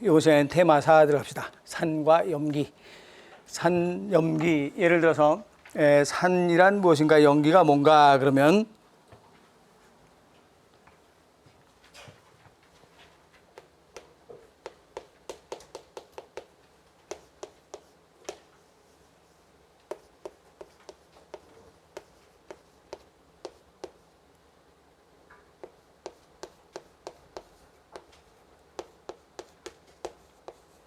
요새는 테마사 들어갑시다. 산과 염기. 산, 염기. 예를 들어서 산이란 무엇인가, 염기가 뭔가 그러면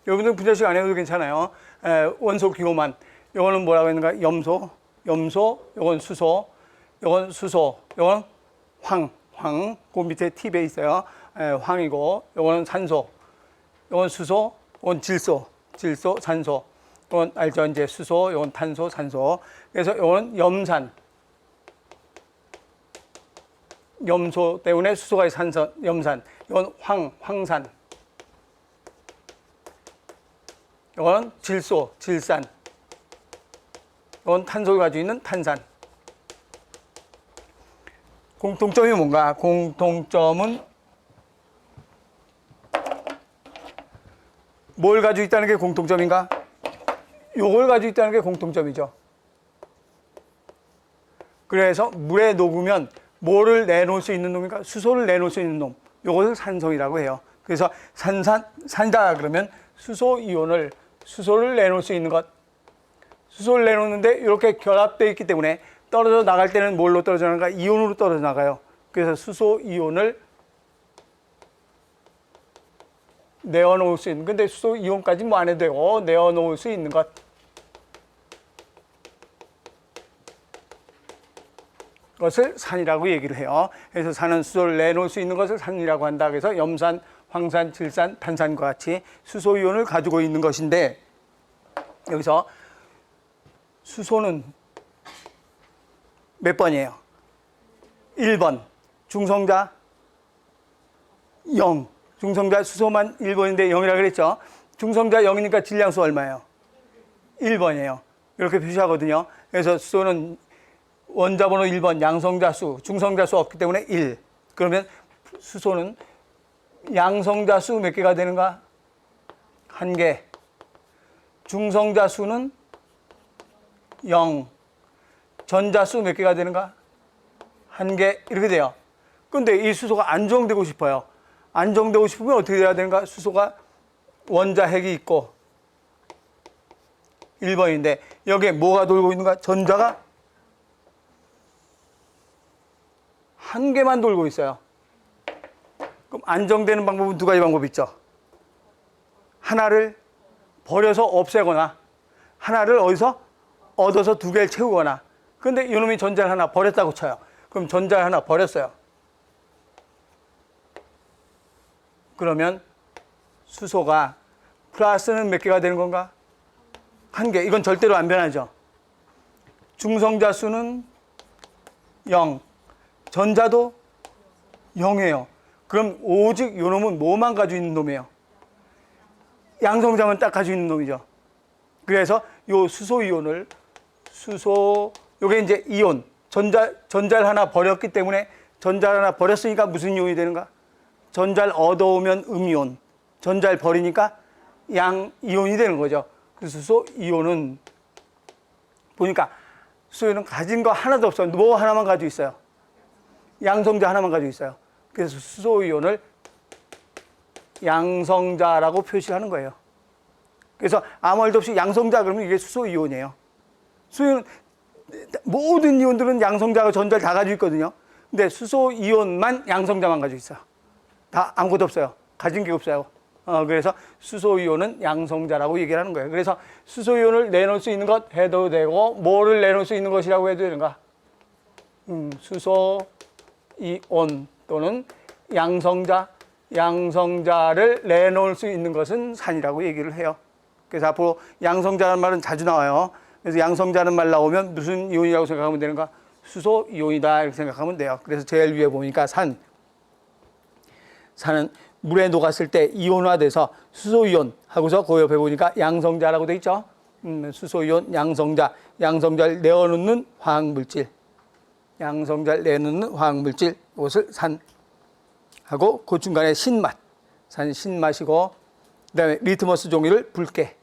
여러분들 분자식 안 해도 괜찮아요. 원소 기호만. 요거는 뭐라고 했는가? 염소, 요건 수소, 요건 황. 그 밑에 팁에 있어요. 황이고, 요거는 산소, 요건 수소, 요건 질소, 산소. 요건 알죠? 이제 수소, 요건 탄소, 산소. 그래서 요거는 염산. 염소 때문에 수소가 산소, 염산. 이건 황산. 이건 질소, 질산. 이건 탄소가 가지고 있는 탄산. 공통점이 뭔가? 공통점은 뭘 가지고 있다는 게 공통점인가? 요걸 가지고 있다는 게 공통점이죠. 그래서 물에 녹으면 뭐를 내놓을 수 있는 놈인가? 수소를 내놓을 수 있는 놈. 요것을 산성이라고 해요. 그래서 산다 그러면 수소를 내놓을 수 있는 것. 수소를 내놓는데 이렇게 결합되어 있기 때문에 떨어져 나갈 때는 뭘로 떨어져 나가가? 이온으로 떨어져 나가요. 그래서 수소 이온을 내어놓을 수 있는. 근데 수소 이온까지 뭐 안 해도 되고 내어놓을 수 있는 것. 것을 산이라고 얘기를 해요. 그래서 산은 수소를 내놓을 수 있는 것을 산이라고 한다. 그래서 염산, 황산, 질산, 탄산과 같이 수소 이온을 가지고 있는 것인데, 여기서 수소는 몇 번이에요? 1번. 중성자 0. 중성자 수소만 1번인데 0이라고 그랬죠. 중성자 0이니까 질량수 얼마예요? 1번이에요. 이렇게 표시하거든요. 그래서 수소는 원자번호 1번, 양성자수, 중성자수 없기 때문에 1. 그러면 수소는 양성자수 몇 개가 되는가? 1개. 중성자수는 0. 전자수 몇 개가 되는가? 1개. 이렇게 돼요. 근데 이 수소가 안정되고 싶어요. 안정되고 싶으면 어떻게 돼야 되는가? 수소가 원자핵이 있고 1번인데 여기에 뭐가 돌고 있는가? 전자가 1개만 돌고 있어요. 그럼 안정되는 방법은 두 가지 방법이 있죠. 하나를 버려서 없애거나 하나를 어디서 얻어서 두 개를 채우거나. 근데 이놈이 전자를 하나 버렸다고 쳐요. 그럼 전자를 하나 버렸어요. 그러면 수소가 플러스는 몇 개가 되는 건가? 1개. 이건 절대로 안 변하죠. 중성자 수는 0. 전자도 0이에요. 그럼 오직 요 놈은 뭐만 가지고 있는 놈이에요? 양성자만 딱 가지고 있는 놈이죠. 그래서 요 수소 이온을 요게 이제 이온, 전자를 하나 버렸기 때문에 전자를 하나 버렸으니까 무슨 이온이 되는가? 전자를 얻어오면 음이온, 전자를 버리니까 양이온이 되는 거죠. 그래서 수소 이온은 보니까 수소 이온은 가진 거 하나도 없어요. 뭐 하나만 가지고 있어요? 양성자 하나만 가지고 있어요. 그래서 수소 이온을 양성자라고 표시하는 거예요. 그래서 아무 말도 없이 양성자 그러면 이게 수소 이온이에요. 수소 이온 모든 이온들은 양성자가 전자를 다 가지고 있거든요. 근데 수소 이온만 양성자만 가지고 있어요. 다 아무것도 없어요. 가진 게 없어요. 그래서 수소 이온은 양성자라고 얘기를 하는 거예요. 그래서 수소 이온을 내놓을 수 있는 것 해도 되고 뭐를 내놓을 수 있는 것이라고 해도 되는가? 수소 이온 또는 양성자를 내놓을 수 있는 것은 산이라고 얘기를 해요. 그래서 앞으로 양성자라는 말은 자주 나와요. 그래서 양성자는 말 나오면 무슨 이온이라고 생각하면 되는가? 수소 이온이다 이렇게 생각하면 돼요. 그래서 제일 위에 보니까 산은 물에 녹았을 때 이온화돼서 수소 이온 하고서 그 옆에 보니까 양성자라고 돼 있죠. 수소 이온 양성자를 내어놓는 화학물질. 양성자를 내놓는 화학물질, 이것을 산하고 그 중간에 신맛, 산이 신맛이고 그다음에 리트머스 종이를 붉게.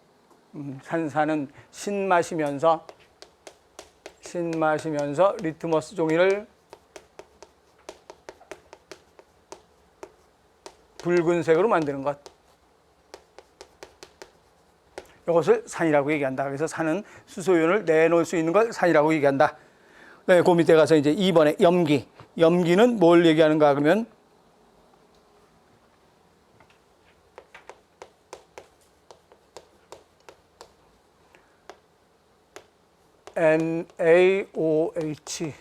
산사는 신 마시면서 리트머스 종이를 붉은색으로 만드는 것. 이것을 산이라고 얘기한다. 그래서 산은 수소이온을 내놓을 수 있는 걸 산이라고 얘기한다. 네, 그 밑에 가서 이제 2번에 염기. 염기는 뭘 얘기하는가 그러면 NaOH,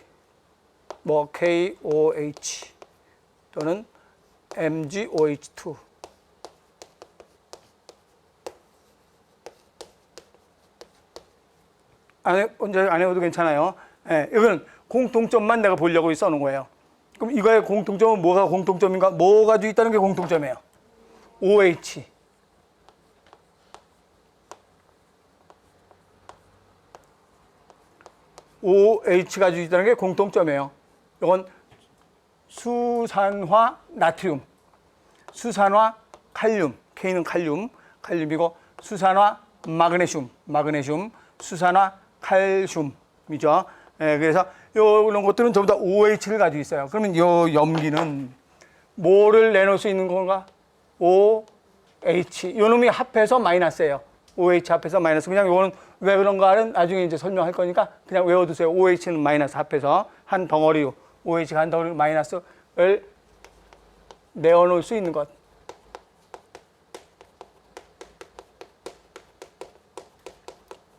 뭐 KOH 또는 MgOH2. 언제 안 해도 괜찮아요. 예, 이거는 공통점만 내가 보려고 써놓은 거예요. 그럼 이거의 공통점은 뭐가 공통점인가? 뭐 가지고 있다는 게 공통점이에요. OH. OH 가지고 있다는 게 공통점이에요. 이건 수산화 나트륨, 수산화 칼륨, K는 칼륨이고 수산화 마그네슘, 수산화 칼슘이죠. 예, 그래서 이런 것들은 전부 다 OH를 가지고 있어요. 그러면 이 염기는 뭐를 내놓을 수 있는 건가? OH. 이 놈이 합해서 마이너스예요. OH 합해서 마이너스. 그냥 이거는 왜 그런가는 나중에 이제 설명할 거니까 그냥 외워두세요. OH는 마이너스 합해서 한 덩어리, OH가 한 덩어리 마이너스를 내어놓을 수 있는 것.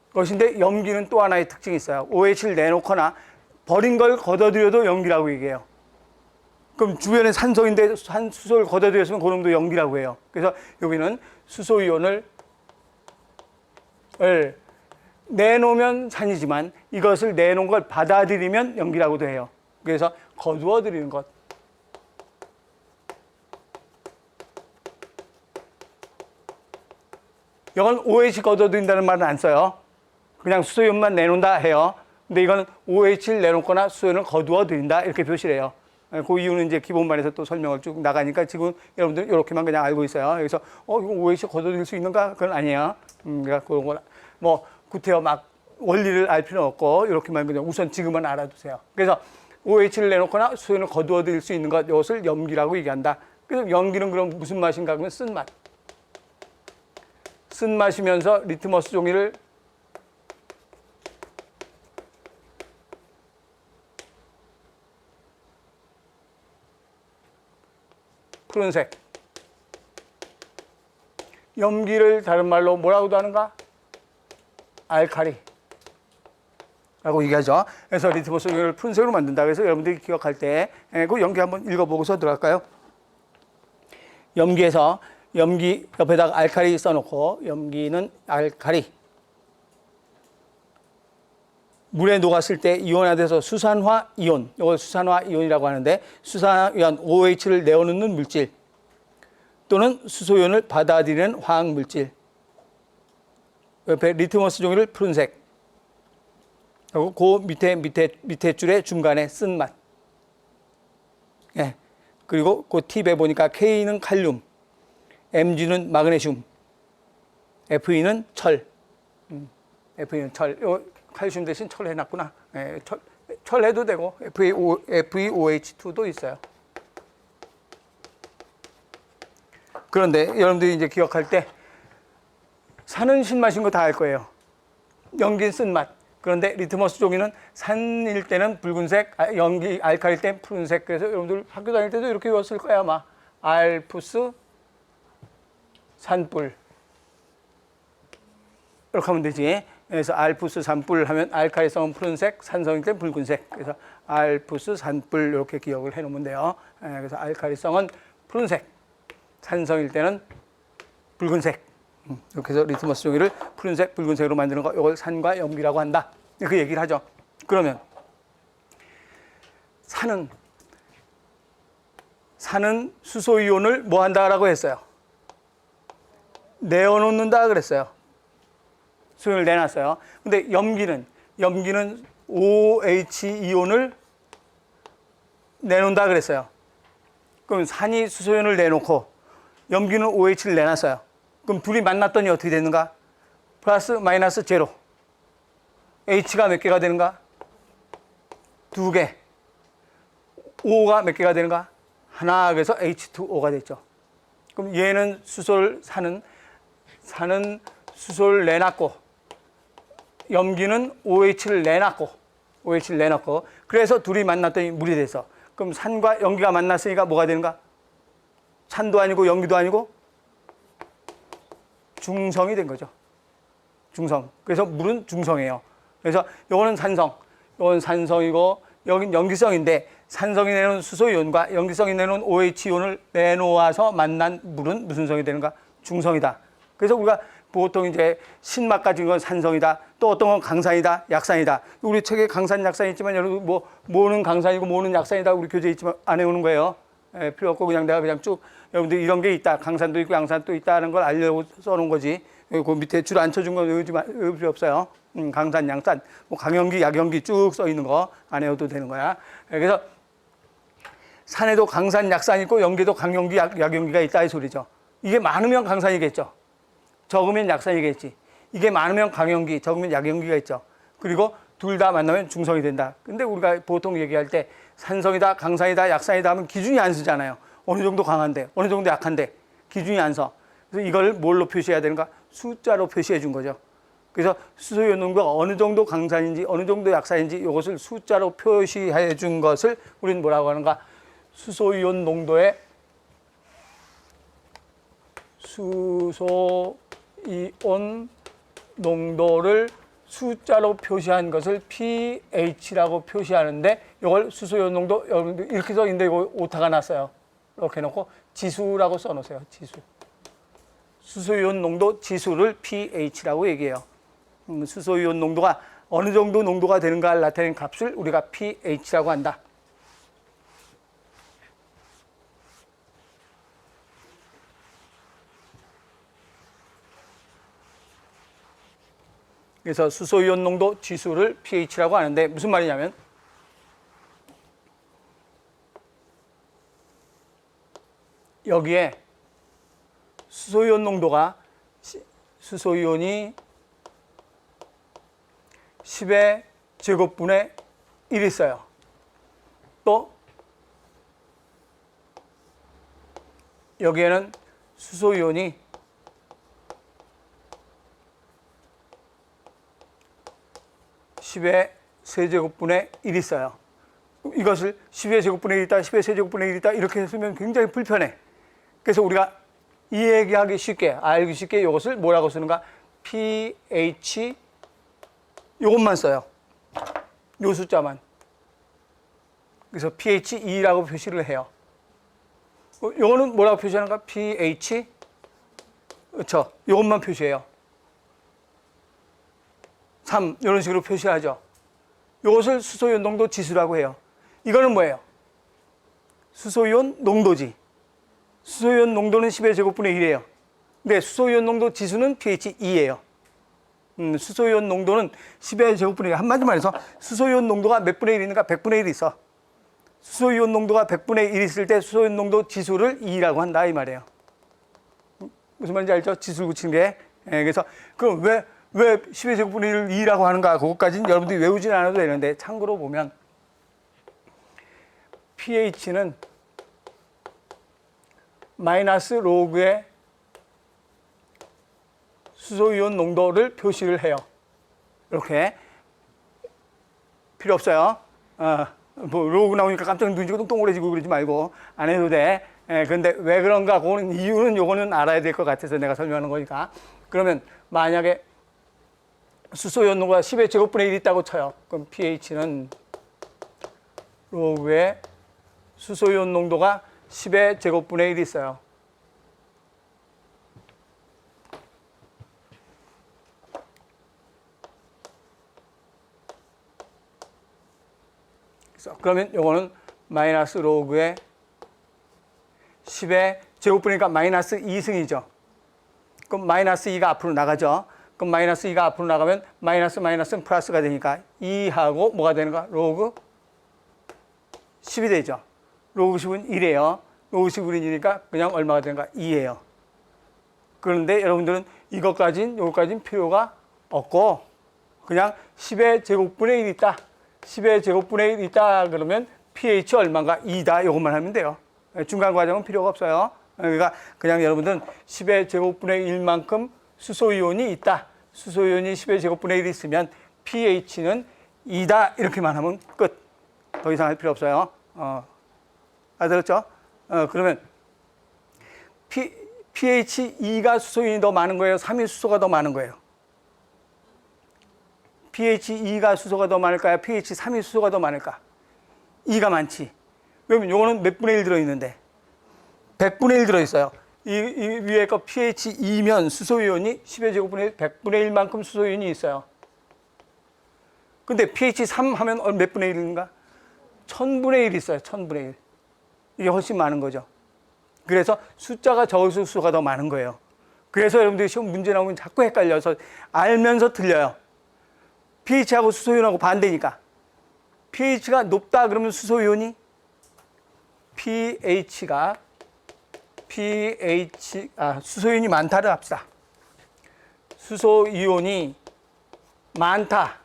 그것인데 염기는 또 하나의 특징이 있어요. OH를 내놓거나 버린 걸 걷어들여도 염기라고 얘기해요. 그럼 주변에 산소인데 수소를 걷어들였으면 그놈도 염기라고 해요. 그래서 여기는 수소이온을 내놓으면 산이지만 이것을 내놓은 걸 받아들이면 염기라고도 해요. 그래서 거두어들이는 것. 이건 OH 거둬들인다는 말은 안 써요. 그냥 수소이온만 내놓는다 해요. 근데 이건 OH를 내놓거나 수소이온을 거두어들인다 이렇게 표시를 해요. 그 이유는 이제 기본반에서 또 설명을 쭉 나가니까 지금 여러분들 이렇게만 그냥 알고 있어요. 그래서 이거 OH 거둬들일 수 있는가? 그건 아니에요. 그러니까 그런 건 뭐 구태여 막 원리를 알 필요는 없고 이렇게만 그냥 우선 지금은 알아두세요. 그래서 OH를 내놓거나 수소이온을 거두어들일 수 있는 것, 이것을 염기라고 얘기한다. 그래서 염기는 그럼 무슨 맛인가? 그러면 쓴맛. 쓴맛이면서 리트머스 종이를 푸른색. 염기를 다른 말로 뭐라고도 하는가? 알카리 라고 얘기하죠. 그래서 리트머스 종이를 푸른색으로 만든다. 그래서 여러분들이 기억할 때 그 염기 한번 읽어보고서 들어갈까요? 염기에서 염기 옆에다가 알카리 써놓고 염기는 알카리. 물에 녹았을 때 이온화돼서 수산화 이온, 이걸 수산화 이온이라고 하는데 수산화 이온 OH를 내어놓는 물질 또는 수소이온을 받아들이는 화학 물질. 옆에 리트머스 종이를 푸른색. 그리고 그 밑에 줄의 중간에 쓴맛. 예. 그리고 그 팁에 보니까 K는 칼륨, Mg는 마그네슘, Fe는 철. Fe는 철. 칼슘 대신 철 해놨구나. 예, 철 해도 되고 FeOH2도 있어요. 그런데 여러분들이 이제 기억할 때 산은 신맛인 거 다 알 거예요. 염기는 쓴맛. 그런데 리트머스 종이는 산일 때는 붉은색, 염기 알칼리일 때는 푸른색. 그래서 여러분들 학교 다닐 때도 이렇게 외웠을 거야 아마. 알프스 산불. 이렇게 하면 되지. 그래서 알프스 산불 하면 알칼리성은 푸른색, 산성일 때는 붉은색. 그래서 알프스 산불 이렇게 기억을 해놓으면 돼요. 그래서 알칼리성은 푸른색, 산성일 때는 붉은색. 이렇게 해서 리트머스 종이를 푸른색, 붉은색으로 만드는 거, 이걸 산과 염기라고 한다. 그 얘기를 하죠. 그러면 산은 수소이온을 뭐 한다라고 했어요? 내어놓는다 그랬어요. 수소이온을 내놨어요. 근데 염기는 OH 이온을 내놓는다 그랬어요. 그럼 산이 수소이온을 내놓고 염기는 OH를 내놨어요. 그럼 둘이 만났더니 어떻게 되는가? 플러스 마이너스 제로. H가 몇 개가 되는가? 2개. O가 몇 개가 되는가? 하나. 그래서 H2O가 됐죠. 그럼 얘는 수소를 사는 수소를 내놨고, 염기는 OH를 내놨고, 그래서 둘이 만났더니 물이 돼서, 그럼 산과 염기가 만났으니까 뭐가 되는가? 산도 아니고 염기도 아니고 중성이 된 거죠. 중성. 그래서 물은 중성이에요. 그래서 요거는 산성, 요건 산성이고, 여긴 염기성인데, 산성이 내놓은 수소이온과 염기성이 내놓은 OH이온을 내놓아서 만난 물은 무슨 성이 되는가? 중성이다. 그래서 우리가 보통 이제 신맛 가진 건 산성이다. 또 어떤 건 강산이다, 약산이다. 우리 책에 강산, 약산이 있지만 여러분 뭐는 강산이고 뭐는 약산이다. 우리 교재에 있지만 안 해오는 거예요. 필요 없고 그냥 내가 그냥 쭉 여러분들 이런 게 있다. 강산도 있고 양산도 있다는 걸 알려고 써놓은 거지. 그 밑에 줄 안 쳐준 건 외울 필요 없어요. 강산, 양산, 뭐 강염기, 약염기 쭉 써 있는 거 안 외워도 되는 거야. 그래서 산에도 강산, 약산 있고 염기도 강염기, 약염기가 있다 이 소리죠. 이게 많으면 강산이겠죠. 적으면 약산이겠지. 이게 많으면 강염기, 적으면 약염기가 있죠. 그리고 둘 다 만나면 중성이 된다. 근데 우리가 보통 얘기할 때 산성이다, 강산이다, 약산이다 하면 기준이 안 쓰잖아요. 어느 정도 강한데, 어느 정도 약한데 기준이 안 서. 그래서 이걸 뭘로 표시해야 되는가? 숫자로 표시해 준 거죠. 그래서 수소이온 농도가 어느 정도 강산인지 어느 정도 약산인지 이것을 숫자로 표시해 준 것을 우리는 뭐라고 하는가? 수소이온 농도의 농도를 숫자로 표시한 것을 pH라고 표시하는데, 이걸 수소이온 농도, 여러분들 이렇게 써 있는데 이거 오타가 났어요. 이렇게 해놓고 지수라고 써놓으세요. 지수. 수소이온 농도 지수를 pH라고 얘기해요. 수소이온 농도가 어느 정도 농도가 되는가를 나타내는 값을 우리가 pH라고 한다. 그래서 수소이온 농도 지수를 pH라고 하는데 무슨 말이냐면, 여기에 수소이온 농도가 수소이온이 10의 제곱분의 1 있어요. 또 여기에는 수소이온이 10의 세제곱분의 1 있어요. 이것을 10의 제곱분의 1 있다, 10의 세제곱분의 1 있다 이렇게 쓰면 굉장히 불편해. 그래서 우리가 이해하기 쉽게, 알기 쉽게 이것을 뭐라고 쓰는가? pH 이것만 써요. 요 숫자만. 그래서 pH 2라고 표시를 해요. 요거는 뭐라고 표시하는가? pH 그렇죠. 요것만 표시해요. 3 이런 식으로 표시하죠. 이것을 수소이온 농도 지수라고 해요. 이거는 뭐예요? 수소이온 농도지. 수소이온 농도는 10의 제곱분의 1이에요. 근데 수소이온 농도 지수는 pH 2예요. 수소이온 농도는 10의 제곱분의 1. 한마디로 말해서 수소이온 농도가 몇 분의 1 있는가? 100분의 1 있어. 수소이온 농도가 100분의 1 있을 때 수소이온 농도 지수를 2라고 한다 이 말이에요. 무슨 말인지 알죠? 지수를 붙이는 게. 그래서 그럼 왜 10의 제곱분의 1을 2라고 하는가? 그것까지는 여러분들이 외우진 않아도 되는데, 참고로 보면 pH는 마이너스 로그의 수소이온 농도를 표시를 해요. 이렇게. 필요 없어요. 뭐 로그 나오니까 깜짝 눈치가 동동그래지고 그러지 말고 안 해도 돼. 근데 왜 그런가? 그거는 이유는 요거는 알아야 될 것 같아서 내가 설명하는 거니까. 그러면 만약에 수소이온 농도가 10의 제곱분의 1 있다고 쳐요. 그럼 pH는 로그의 수소이온 농도가 10의 제곱분의 1 있어요. 그러면 요거는 마이너스 로그의 10의 제곱분이니까 마이너스 2승이죠. 그럼 마이너스 2가 앞으로 나가죠. 그럼 마이너스 2가 앞으로 나가면 마이너스는 플러스가 되니까 2하고 뭐가 되는가? 로그 10이 되죠. 로그 10은 1이에요. 로그 10은 1이니까 그냥 얼마가 되는가? 2예요. 그런데 여러분들은 요것까진 필요가 없고 그냥 10의 제곱분의 1 있다. 10의 제곱분의 1 있다 그러면 pH 얼마인가 2다. 요것만 하면 돼요. 중간 과정은 필요가 없어요. 그러니까 그냥 여러분들은 10의 제곱분의 1만큼 수소이온이 있다. 수소이온이 10의 제곱분의 1이 있으면 pH는 2다. 이렇게만 하면 끝. 더 이상 할 필요 없어요. 알았죠? 그러면 pH 2가 수소이온이 더 많은 거예요? 3이 수소가 더 많은 거예요? pH 2가 수소가 더 많을까요? pH 3이 수소가 더 많을까? 2가 많지. 그러면 요거는 몇 분의 1 들어있는데? 100분의 1 들어있어요. 이 위에 거 pH 2면 수소이온이 10의 제곱분의 1, 100분의 1만큼 수소이온이 있어요. 근데 pH 3 하면 몇 분의 1인가? 1000분의 1 있어요. 1000분의 1. 이게 훨씬 많은 거죠. 그래서 숫자가 적을수록 수가 더 많은 거예요. 그래서 여러분들이 시험 문제 나오면 자꾸 헷갈려서 알면서 틀려요. pH하고 수소이온하고 반대니까. pH가 높다 그러면 수소이온이 수소이온이 많다를 합시다. 수소이온이 많다.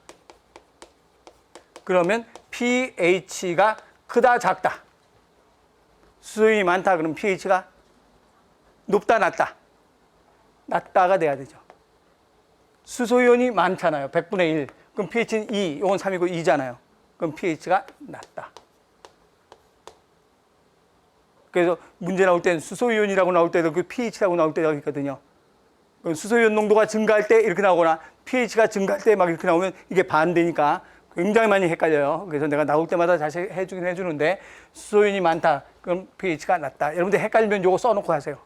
그러면 pH가 크다 작다. 수소이온이 많다 그러면 pH가 높다 낮다. 낮다가 돼야 되죠. 수소이온이 많잖아요. 100분의 1. 그럼 pH는 2. 이건 3이고 2잖아요. 그럼 pH가 낮다. 그래서 문제 나올 때는 수소이온이라고 나올 때도 그 pH라고 나올 때가 있거든요. 그럼 수소이온 농도가 증가할 때 이렇게 나오거나 pH가 증가할 때 막 이렇게 나오면 이게 반대니까 굉장히 많이 헷갈려요. 그래서 내가 나올 때마다 다시 해주긴 해주는데 수소이온이 많다. 그럼 pH가 낮다. 여러분들 헷갈리면 요거 써놓고 하세요.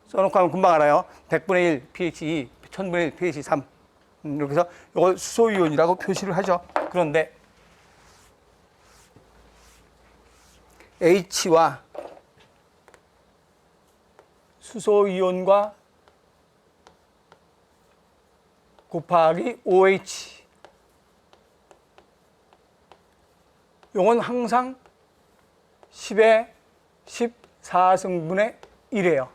써놓고 하면 금방 알아요. 100분의 1 pH 2, 1000분의 1 pH 3. 이렇게 해서 이걸 수소이온이라고 표시를 하죠. 그런데 H와 수소이온과 곱하기 OH 요건 항상 10의 14승분의 1이에요.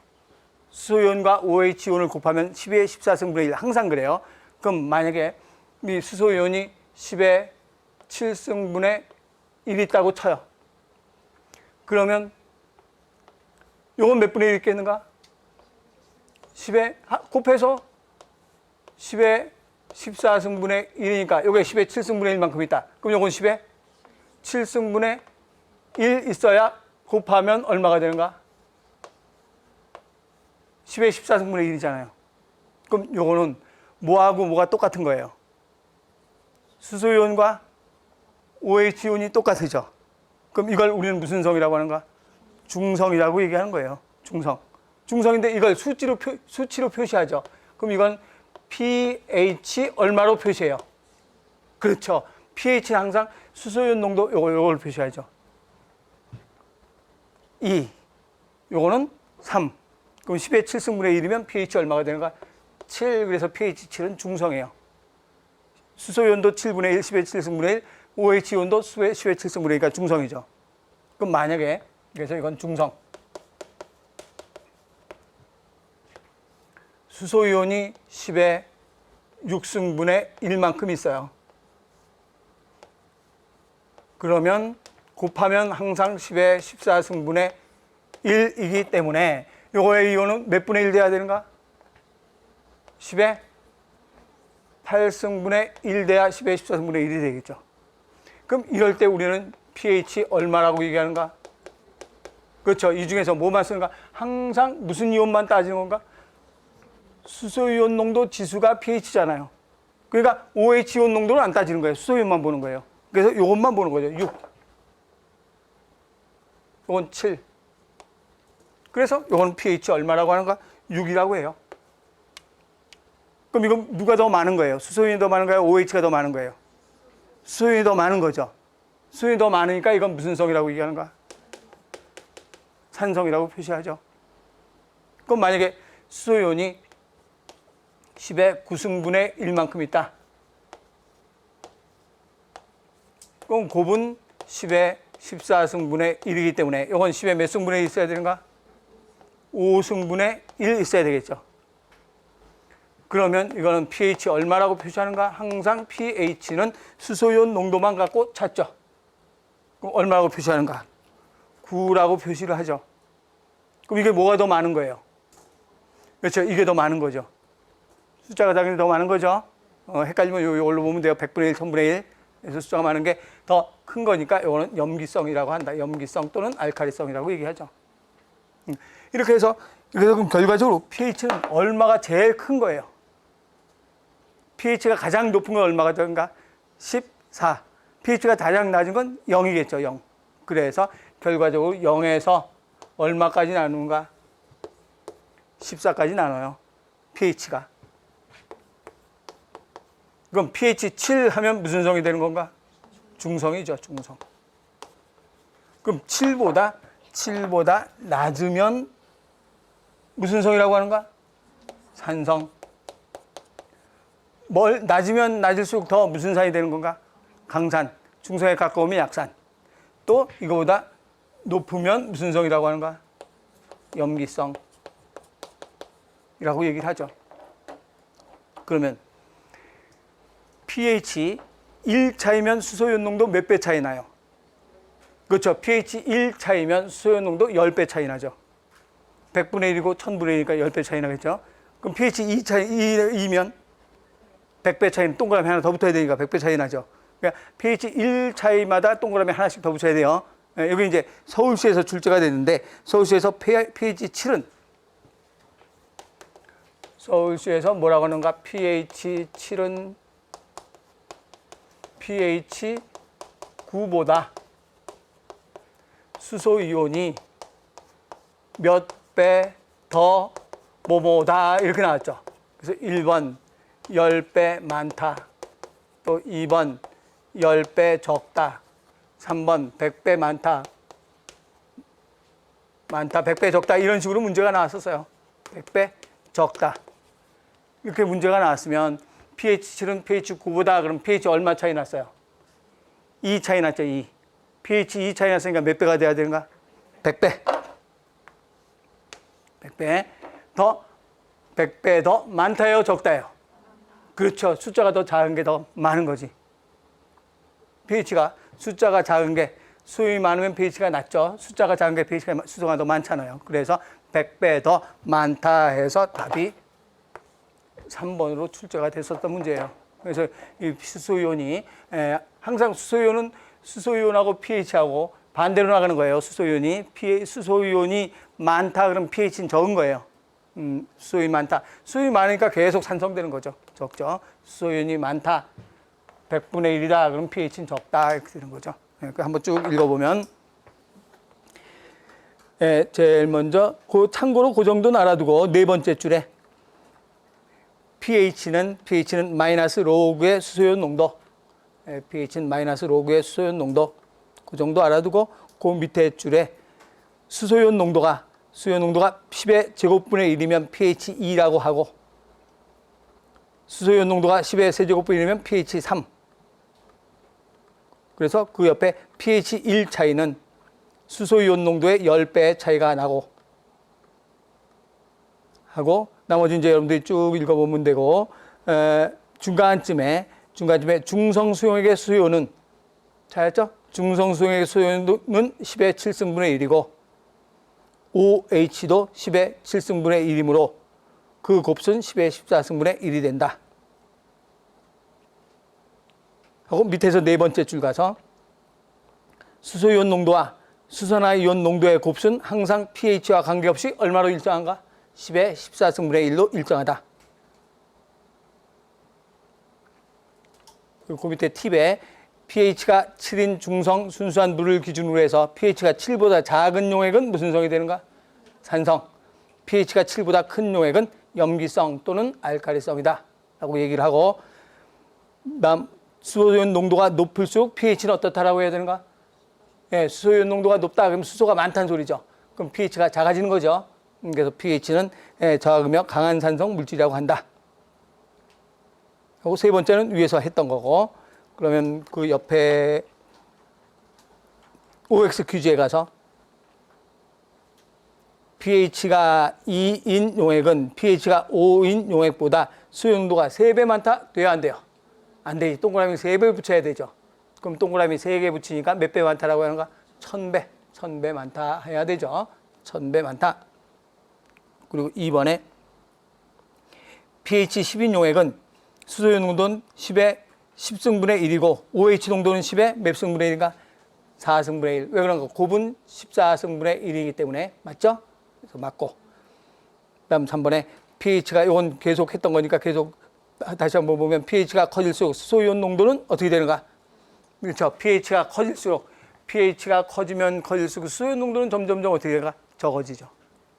수소이온과 OH이온을 곱하면 10의 14승분의 1 항상 그래요. 그럼 만약에 이 수소이온이 10의 7승분의 1 있다고 쳐요. 그러면 요건 몇 분의 1 있겠는가? 10의 곱해서 10의 14승분의 1이니까 요게 10의 7승분의 1만큼 있다. 그럼 요건 10의 7승분의 1 있어야 곱하면 얼마가 되는가? 10의 14승분의 1이잖아요. 그럼 요거는 뭐하고 뭐가 똑같은 거예요? 수소이온과 OH이온이 똑같으죠. 그럼 이걸 우리는 무슨 성이라고 하는가? 중성이라고 얘기하는 거예요. 중성. 중성인데 이걸 수치로 표시하죠. 그럼 이건 pH 얼마로 표시해요? 그렇죠. pH는 항상 수소이온 농도 요걸 표시하죠. 2. 요거는 3. 그럼 10의 7승분의 1이면 pH 얼마가 되는가? 7. 그래서 pH 7은 중성이에요. 수소이온도 7분의 1, 10의 7승분의 1, OH이온도 10의 7승분의 1이니까 중성이죠. 그럼 만약에 그래서 이건 중성. 수소이온이 10의 6승분의 1만큼 있어요. 그러면 곱하면 항상 10의 14승분의 1이기 때문에 요거의 이온은 몇 분의 1 돼야 되는가? 10의 8승분의 1 돼야 10의 14승분의 1이 되겠죠. 그럼 이럴 때 우리는 pH 얼마라고 얘기하는가? 그렇죠. 이 중에서 뭐만 쓰는가? 항상 무슨 이온만 따지는 건가? 수소이온 농도 지수가 pH잖아요. 그러니까 OH이온 농도는 안 따지는 거예요. 수소이온만 보는 거예요. 그래서 이것만 보는 거죠. 6. 이건 7. 그래서 이건 pH 얼마라고 하는가? 6이라고 해요. 그럼 이건 누가 더 많은 거예요? 수소이온이 더 많은가요? OH가 더 많은 거예요? 수소이온이 더 많은 거죠. 수소이온이 더 많으니까 이건 무슨 성이라고 얘기하는가? 산성이라고 표시하죠. 그럼 만약에 수소이온이 10의 9승분의 1만큼 있다. 그럼 곱은 10의 14승분의 1이기 때문에 이건 10의 몇 승분의 1 있어야 되는가? 5승분의 1 있어야 되겠죠. 그러면 이거는 pH 얼마라고 표시하는가? 항상 pH는 수소이온 농도만 갖고 찾죠. 그럼 얼마라고 표시하는가? 9라고 표시를 하죠. 그럼 이게 뭐가 더 많은 거예요? 그렇죠. 이게 더 많은 거죠. 숫자가 당연히 더 많은 거죠. 헷갈리면 이걸로 보면 돼요. 100분의 1, 1000분의 1. 그래서 숫자가 많은 게 더 큰 거니까 이거는 염기성이라고 한다. 염기성 또는 알칼리성이라고 얘기하죠. 이렇게 해서 그럼 결과적으로 pH는 얼마가 제일 큰 거예요? pH가 가장 높은 건 얼마가 되는가? 14. pH가 가장 낮은 건 0이겠죠. 0. 그래서 결과적으로 0에서 얼마까지 나누는가? 14까지 나눠요. pH가. 그럼 pH 7 하면 무슨 성이 되는 건가? 중성이죠. 중성. 그럼 7보다 낮으면 무슨 성이라고 하는가? 산성. 낮으면 낮을수록 더 무슨 산이 되는 건가? 강산. 중성에 가까우면 약산. 또 이거보다 높으면 무슨 성이라고 하는가? 염기성. 이라고 얘기를 하죠. 그러면 pH 1 차이면 수소이온 농도 몇 배 차이 나요? 그렇죠. pH 1 차이면 수소이온 농도 10배 차이 나죠. 100분의 1이고 1000분의 1이니까 10배 차이 나겠죠. 그럼 pH 2면 100배 차이는 동그라미 하나 더 붙어야 되니까 100배 차이 나죠. 그러니까 pH 1 차이마다 동그라미 하나씩 더 붙여야 돼요. 여기 이제 서울시에서 출제가 됐는데 서울시에서 pH 7은 서울시에서 뭐라고 하는가? pH 7은 pH 9보다 수소이온이 몇 배 더 뭐뭐다 이렇게 나왔죠. 그래서 1번 10배 많다. 또 2번 10배 적다. 3번 100배 많다. 100배 적다. 이런 식으로 문제가 나왔었어요. 100배 적다. 이렇게 문제가 나왔으면 pH 7은 pH 9보다 그럼 pH 얼마 차이 났어요? 2 차이 났죠. 2. pH 2 차이 났으니까 몇 배가 돼야 되는가? 100배. 100배 더 많다요, 적다요? 그렇죠. 숫자가 더 작은 게 더 많은 거지. pH가 숫자가 작은 게 수용이 많으면 pH가 낮죠. 숫자가 작은 게 pH가 수소가 더 많잖아요. 그래서 100배 더 많다 해서 답이 3번으로 출제가 됐었던 문제예요. 그래서 이 수소이온이 항상 수소이온하고 pH하고 반대로 나가는 거예요. 수소이온이 많다 그러면 pH는 적은 거예요. 수소이온이 많다. 수소이온이 많으니까 계속 산성되는 거죠. 적죠. 수소이온이 많다. 100분의 1이다. 그럼 pH는 적다. 이렇게 되는 거죠. 한번 쭉 읽어보면 제일 먼저 참고로 그 정도는 알아두고 네 번째 줄에 pH는 마이너스 로그의 수소이온 농도. pH는 마이너스 로그의 수소이온 농도. 그 정도 알아두고 그 밑에 줄에 수소이온 농도가 10의 제곱분의 1이면 pH 2라고 하고 수소이온 농도가 10의 세제곱분의 1이면 pH 3. 그래서 그 옆에 pH 1 차이는 수소이온 농도의 10배의 차이가 나고 하고 나머지 이제 여러분들이 쭉 읽어보면 되고 중간쯤에 중성 수용액의 수소이온은 찾았죠? 중성 수용액의 수소이온은 10의 7승분의 1이고 OH도 10의 7승분의 1이므로 그 곱수는 10의 14승분의 1이 된다. 하고 밑에서 네 번째 줄 가서 수소이온 농도와 수산화이온 농도의 곱수는 항상 pH와 관계없이 얼마로 일정한가? 10의 14승분의 1로 일정하다. 그리고 그 밑에 팁에 pH가 7인 중성 순수한 물을 기준으로 해서 pH가 7보다 작은 용액은 무슨 성이 되는가? 산성. pH가 7보다 큰 용액은 염기성 또는 알칼리성이다. 라고 얘기를 하고 다음 수소이온 농도가 높을수록 pH는 어떻다라고 해야 되는가? 수소이온 농도가 높다 그러면 수소가 많다는 소리죠. 그럼 pH가 작아지는 거죠. 그래서 pH는 저하으며 강한 산성 물질이라고 한다. 하고 세 번째는 위에서 했던 거고 그러면 그 옆에 OX 퀴즈에 가서 pH가 2인 용액은 pH가 5인 용액보다 수소 농도가 3배 많다? 돼야 안 돼요? 안 되지. 동그라미 3배 붙여야 되죠. 그럼 동그라미 3개 붙이니까 몇 배 많다라고 하는가? 1000배. 1000배 많다 해야 되죠. 1000배 많다. 그리고 2번에 pH 10인 용액은 수소의 농도는 10의 10승분의 1이고 OH 농도는 10의 몇 승분의 1인가? 4승분의 1. 왜 그런가? 곱은 14승분의 1이기 때문에 맞죠? 그래서 맞고. 그다음 3번에 pH가 이건 계속 했던 거니까 계속 다시 한번 보면 pH가 커질수록 수소이온 농도는 어떻게 되는가? 그렇죠. pH가 커지면 커질수록 수소이온 농도는 점점 어떻게 되는가? 적어지죠.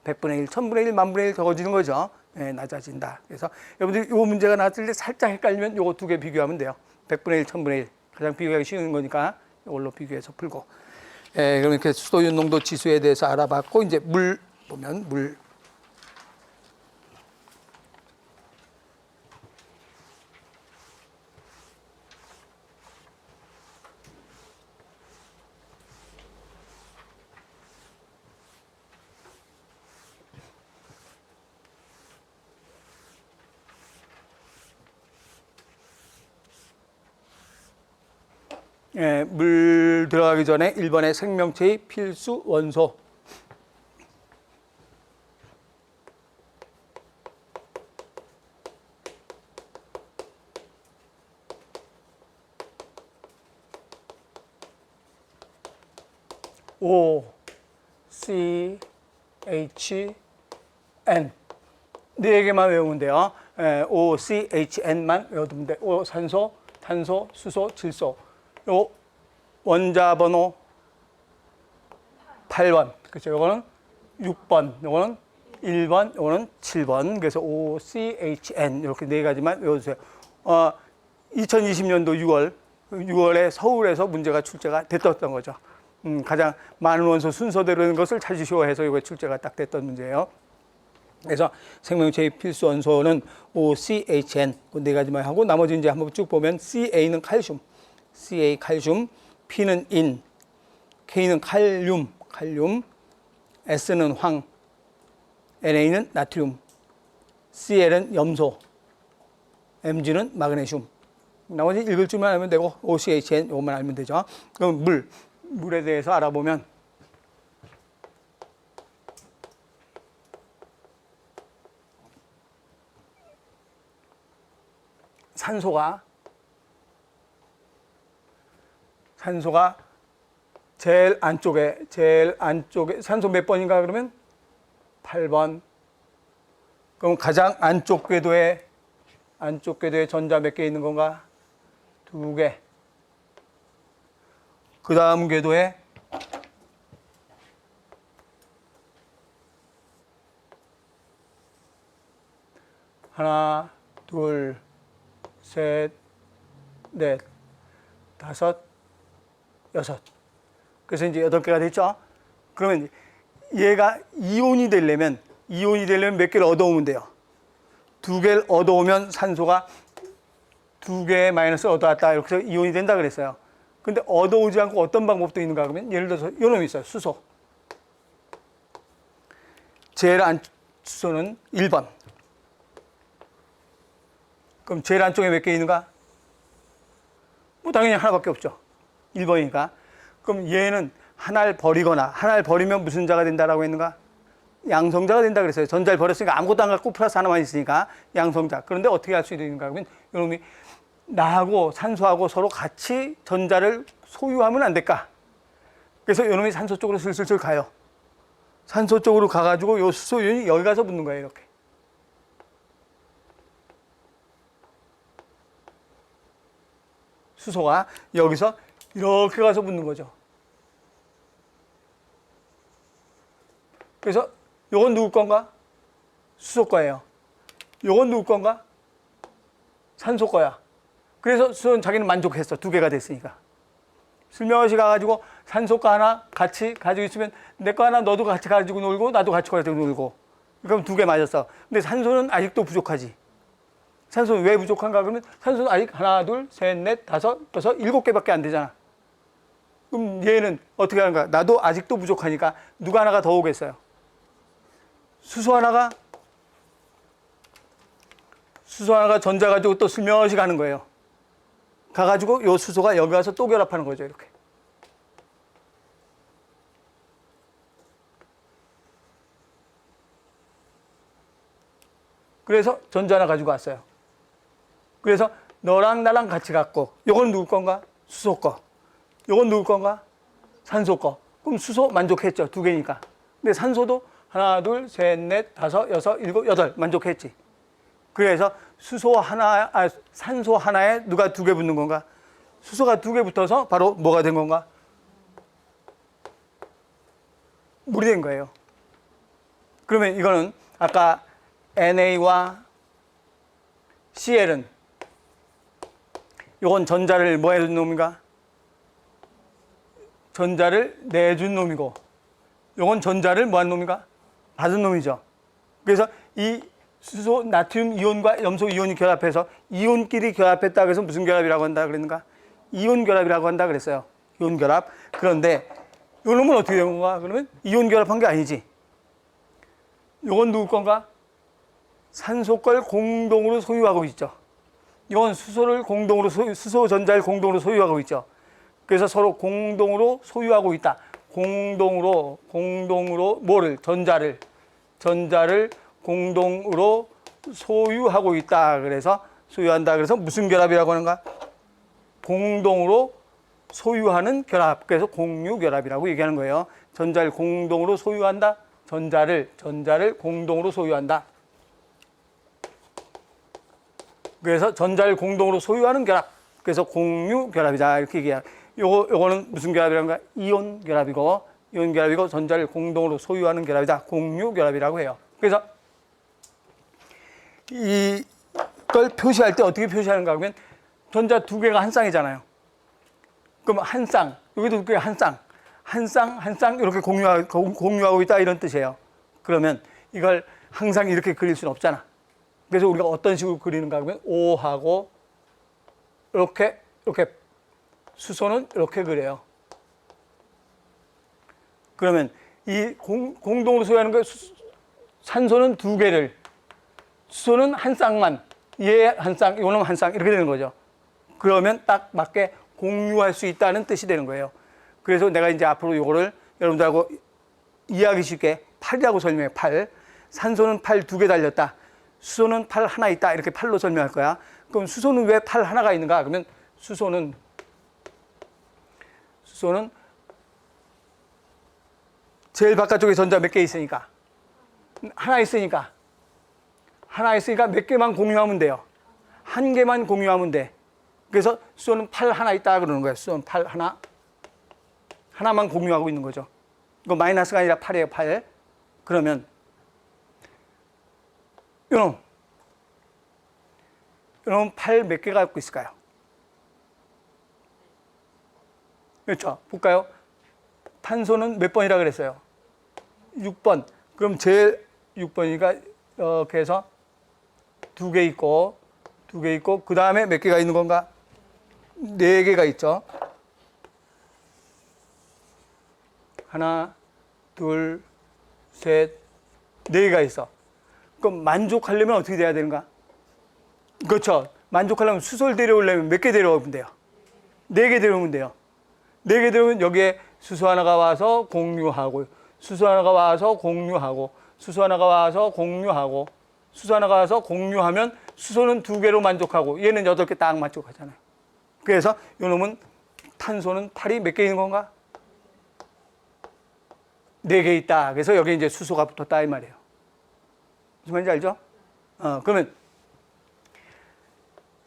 100분의 1, 1000분의 1, 만분의 1 적어지는 거죠. 네, 낮아진다. 그래서 여러분들 이 문제가 나왔을 때 살짝 헷갈리면 요거 두 개 비교하면 돼요. 100분의 1, 1000분의 1. 가장 비교하기 쉬운 거니까 이걸로 비교해서 풀고. 예, 그럼 이렇게 수소이온 농도 지수에 대해서 알아봤고, 이제 물 보면 물. 예, 물 들어가기 전에 1번의 생명체의 필수 원소. O, C, H, N. 네 개만 외우면 돼요. O, C, H, N만 외워두면 돼. O, 산소, 탄소, 수소, 질소. 요 원자 번호 8번. 그렇죠. 요거는 6번. 요거는 1번. 요거는 7번. 그래서 O, C, H, N 이렇게 네 가지만 외워주세요. 2020년도 6월에 서울에서 문제가 출제가 됐던 거죠. 가장 많은 원소 순서대로는 것을 찾으시오 해서 이거 출제가 딱 됐던 문제예요. 그래서 생명체의 필수 원소는 O, C, H, N 그 네 가지만 하고 나머지 이제 한번 쭉 보면 CA는 칼슘, CA 칼슘, P는 인, K는 칼륨, S는 황, NA는 나트륨, CL은 염소, MG는 마그네슘. 나머지 읽을 줄만 알면 되고 OCHN 이것만 알면 되죠. 그럼 물에 대해서 알아보면 산소가 제일 안쪽에 산소 몇 번인가 그러면 8번. 그럼 가장 안쪽 궤도에 전자 몇 개 있는 건가? 2개. 그 다음 궤도에 하나, 둘, 셋, 넷, 다섯, 여섯. 그래서 이제 8개가 됐죠. 그러면 얘가 이온이 되려면 몇 개를 얻어오면 돼요. 2개를 얻어오면 산소가 2개의 마이너스를 얻어왔다. 이렇게 해서 이온이 된다 그랬어요. 근데 얻어오지 않고 어떤 방법도 있는가 그러면 예를 들어서 이런 놈이 있어요. 수소. 제일 수소는 1번. 그럼 제일 안쪽에 몇 개 있는가? 뭐 당연히 하나밖에 없죠. 1번이니까. 그럼 얘는 하나를 버리면 무슨 자가 된다라고 했는가? 양성자가 된다 그랬어요. 전자를 버렸으니까 아무것도 안 갖고 플러스 하나만 있으니까 양성자. 그런데 어떻게 할 수 있는가 그러면 이놈이 나하고 산소하고 서로 같이 전자를 소유하면 안 될까? 그래서 이놈이 산소 쪽으로 슬슬 가요. 산소 쪽으로 가가지고 요 수소이온이 여기 가서 붙는 거예요. 이렇게. 수소가 여기서 이렇게 가서 붙는 거죠. 그래서 요건 누구 건가? 수소 거예요. 요건 누구 건가? 산소 거야. 그래서 수소는 자기는 만족했어. 2개가 됐으니까. 슬며시 가가지고 산소가 하나 같이 가지고 있으면 내 거 하나 너도 같이 가지고 놀고 나도 같이 가지고 놀고. 그럼 2개 맞았어. 근데 산소는 아직도 부족하지. 산소는 왜 부족한가 그러면 산소는 아직 하나, 둘, 셋, 넷, 다섯, 여섯, 7개밖에 안 되잖아. 그럼 얘는 어떻게 하는가? 나도 아직도 부족하니까 누가 하나가 더 오겠어요. 수소 하나가 전자 가지고 또 슬며시 가는 거예요. 가가지고 요 수소가 여기 가서 또 결합하는 거죠. 이렇게. 그래서 전자 하나 가지고 왔어요. 그래서 너랑 나랑 같이 갖고 요건 누구 건가? 수소 거. 요건 누구 건가? 산소 거. 그럼 수소 만족했죠. 두 개니까. 근데 산소도 하나, 둘, 셋, 넷, 다섯, 여섯, 일곱, 여덟 만족했지. 그래서 산소 하나에 누가 두 개 붙는 건가? 수소가 두 개 붙어서 바로 뭐가 된 건가? 물이 된 거예요. 그러면 이거는 아까 NA와 CL은 요건 전자를 뭐 해준 놈인가? 전자를 내준 놈이고 요건 전자를 뭐 한 놈인가? 받은 놈이죠. 그래서 이 수소 나트륨 이온과 염소 이온이 결합해서 이온끼리 결합했다 그래서 무슨 결합이라고 한다 그랬는가? 이온 결합이라고 한다 그랬어요. 이온 결합. 그런데 요 놈은 어떻게 된 건가? 그러면 이온 결합한 게 아니지. 요건 누구 건가? 산소 걸 공동으로 소유하고 있죠. 이건 수소를 공동으로 수소 전자를 공동으로 소유하고 있죠. 그래서 서로 공동으로 소유하고 있다. 공동으로 뭐를? 전자를 공동으로 소유하고 있다. 그래서 소유한다. 그래서 무슨 결합이라고 하는가? 공동으로 소유하는 결합. 그래서 공유 결합이라고 얘기하는 거예요. 전자를 공동으로 소유한다. 전자를 공동으로 소유한다. 그래서 전자를 공동으로 소유하는 결합. 그래서 공유 결합이다. 이렇게 얘기해요. 요거는 무슨 결합이란가? 이온 결합이고 전자를 공동으로 소유하는 결합이다. 공유 결합이라고 해요. 그래서 이걸 표시할 때 어떻게 표시하는가 하면 전자 두 개가 한 쌍이잖아요. 그럼 한 쌍, 여기도 두 개가 한 쌍 이렇게 공유하고 있다 이런 뜻이에요. 그러면 이걸 항상 이렇게 그릴 수는 없잖아. 그래서 우리가 어떤 식으로 그리는가 하면 O하고 이렇게 수소는 이렇게 그려요. 그러면 이 공동으로 소유하는 거 산소는 두 개를, 수소는 한 쌍만, 얘 한 쌍, 요놈 한 쌍 이렇게 되는 거죠. 그러면 딱 맞게 공유할 수 있다는 뜻이 되는 거예요. 그래서 내가 이제 앞으로 요거를 여러분들하고 이해하기 쉽게 팔이라고 설명해. 팔. 산소는 팔 두 개 달렸다. 수소는 팔 하나 있다. 이렇게 팔로 설명할 거야. 그럼 수소는 왜 팔 하나가 있는가? 그러면 수소는 제일 바깥쪽에 전자 몇 개 있으니까 하나 있으니까 몇 개만 공유하면 돼요. 한 개만 공유하면 돼. 그래서 수소는 팔 하나 있다 그러는 거예요. 수소는 팔 하나만 공유하고 있는 거죠. 이거 마이너스가 아니라 8이에요. 8. 그러면 이놈 8 몇 개 갖고 있을까요? 그렇죠. 볼까요? 탄소는 몇 번이라 그랬어요? 6번. 그럼 제일 6번이니까 이렇게 해서 두 개 있고 그 다음에 몇 개가 있는 건가? 4개가 있죠. 하나, 둘, 셋, 4개가 있어. 그럼 만족하려면 어떻게 돼야 되는가? 그렇죠. 만족하려면 수소를 데려오려면 몇 개 데려오면 돼요? 4개 데려오면 돼요. 4개 데려오면 여기에 수소 하나가 와서 공유하고, 수소 하나가 와서 공유하고, 수소 하나가 와서 공유하고, 수소 하나가 와서 공유하면 수소는 2개로 만족하고 얘는 8개 딱 만족하잖아요. 그래서 이놈은 탄소는 8이 몇 개 있는 건가? 4개 있다. 그래서 여기 이제 수소가 붙었다 이 말이에요. 무슨 말인지 알죠? 그러면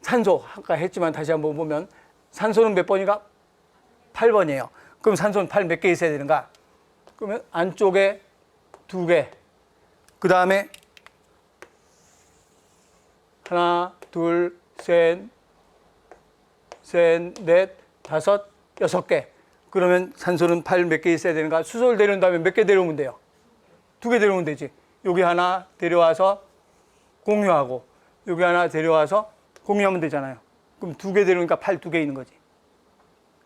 산소 아까 했지만 다시 한번 보면 산소는 몇 번인가? 8번이에요. 그럼 산소는 8 몇 개 있어야 되는가? 그러면 안쪽에 2개, 그 다음에 하나, 둘, 셋, 넷, 다섯, 6개. 그러면 산소는 8 몇 개 있어야 되는가? 수소를 데려온다면 몇 개 데려오면 돼요? 2개 데려오면 되지. 여기 하나 데려와서 공유하고 여기 하나 데려와서 공유하면 되잖아요. 그럼 2개 데려오니까 8 2개 있는 거지.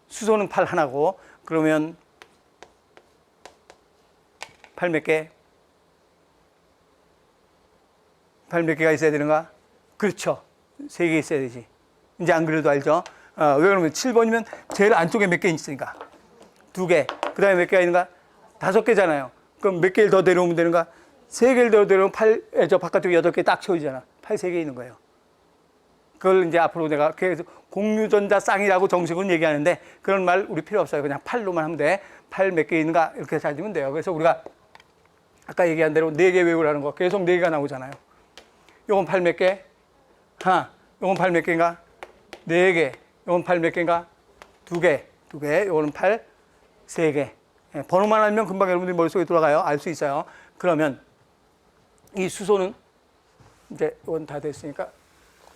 수소는 8 하나고 그러면 8 몇 개? 팔 몇 개가 있어야 되는가? 그렇죠. 3개 있어야 되지. 이제 안 그래도 알죠? 왜 그러면 7번이면 제일 안쪽에 몇 개 있으니까 2개. 그 다음에 몇 개가 있는가? 5개잖아요. 그럼 몇 개를 더 내려오면 되는가? 3개를 더 내려오면 저 바깥쪽에 8개 딱 채워지잖아. 8 3개 있는 거예요. 그걸 이제 앞으로 내가 그래서 공유전자 쌍이라고 정식으로 얘기하는데 그런 말 우리 필요 없어요. 그냥 8로만 하면 돼. 8 몇 개 있는가? 이렇게 찾으면 돼요. 그래서 우리가 아까 얘기한 대로 4개 외우라는 거 계속 4개가 나오잖아요. 요건 8 몇 개? 하나. 요건 8 몇 개인가? 4개. 요건 8 몇 개인가? 2개. 2개. 요거는 8 3개. 예, 번호만 알면 금방 여러분들이 머릿속에 돌아가요. 알 수 있어요. 그러면 이 수소는 이제 이건 다 됐으니까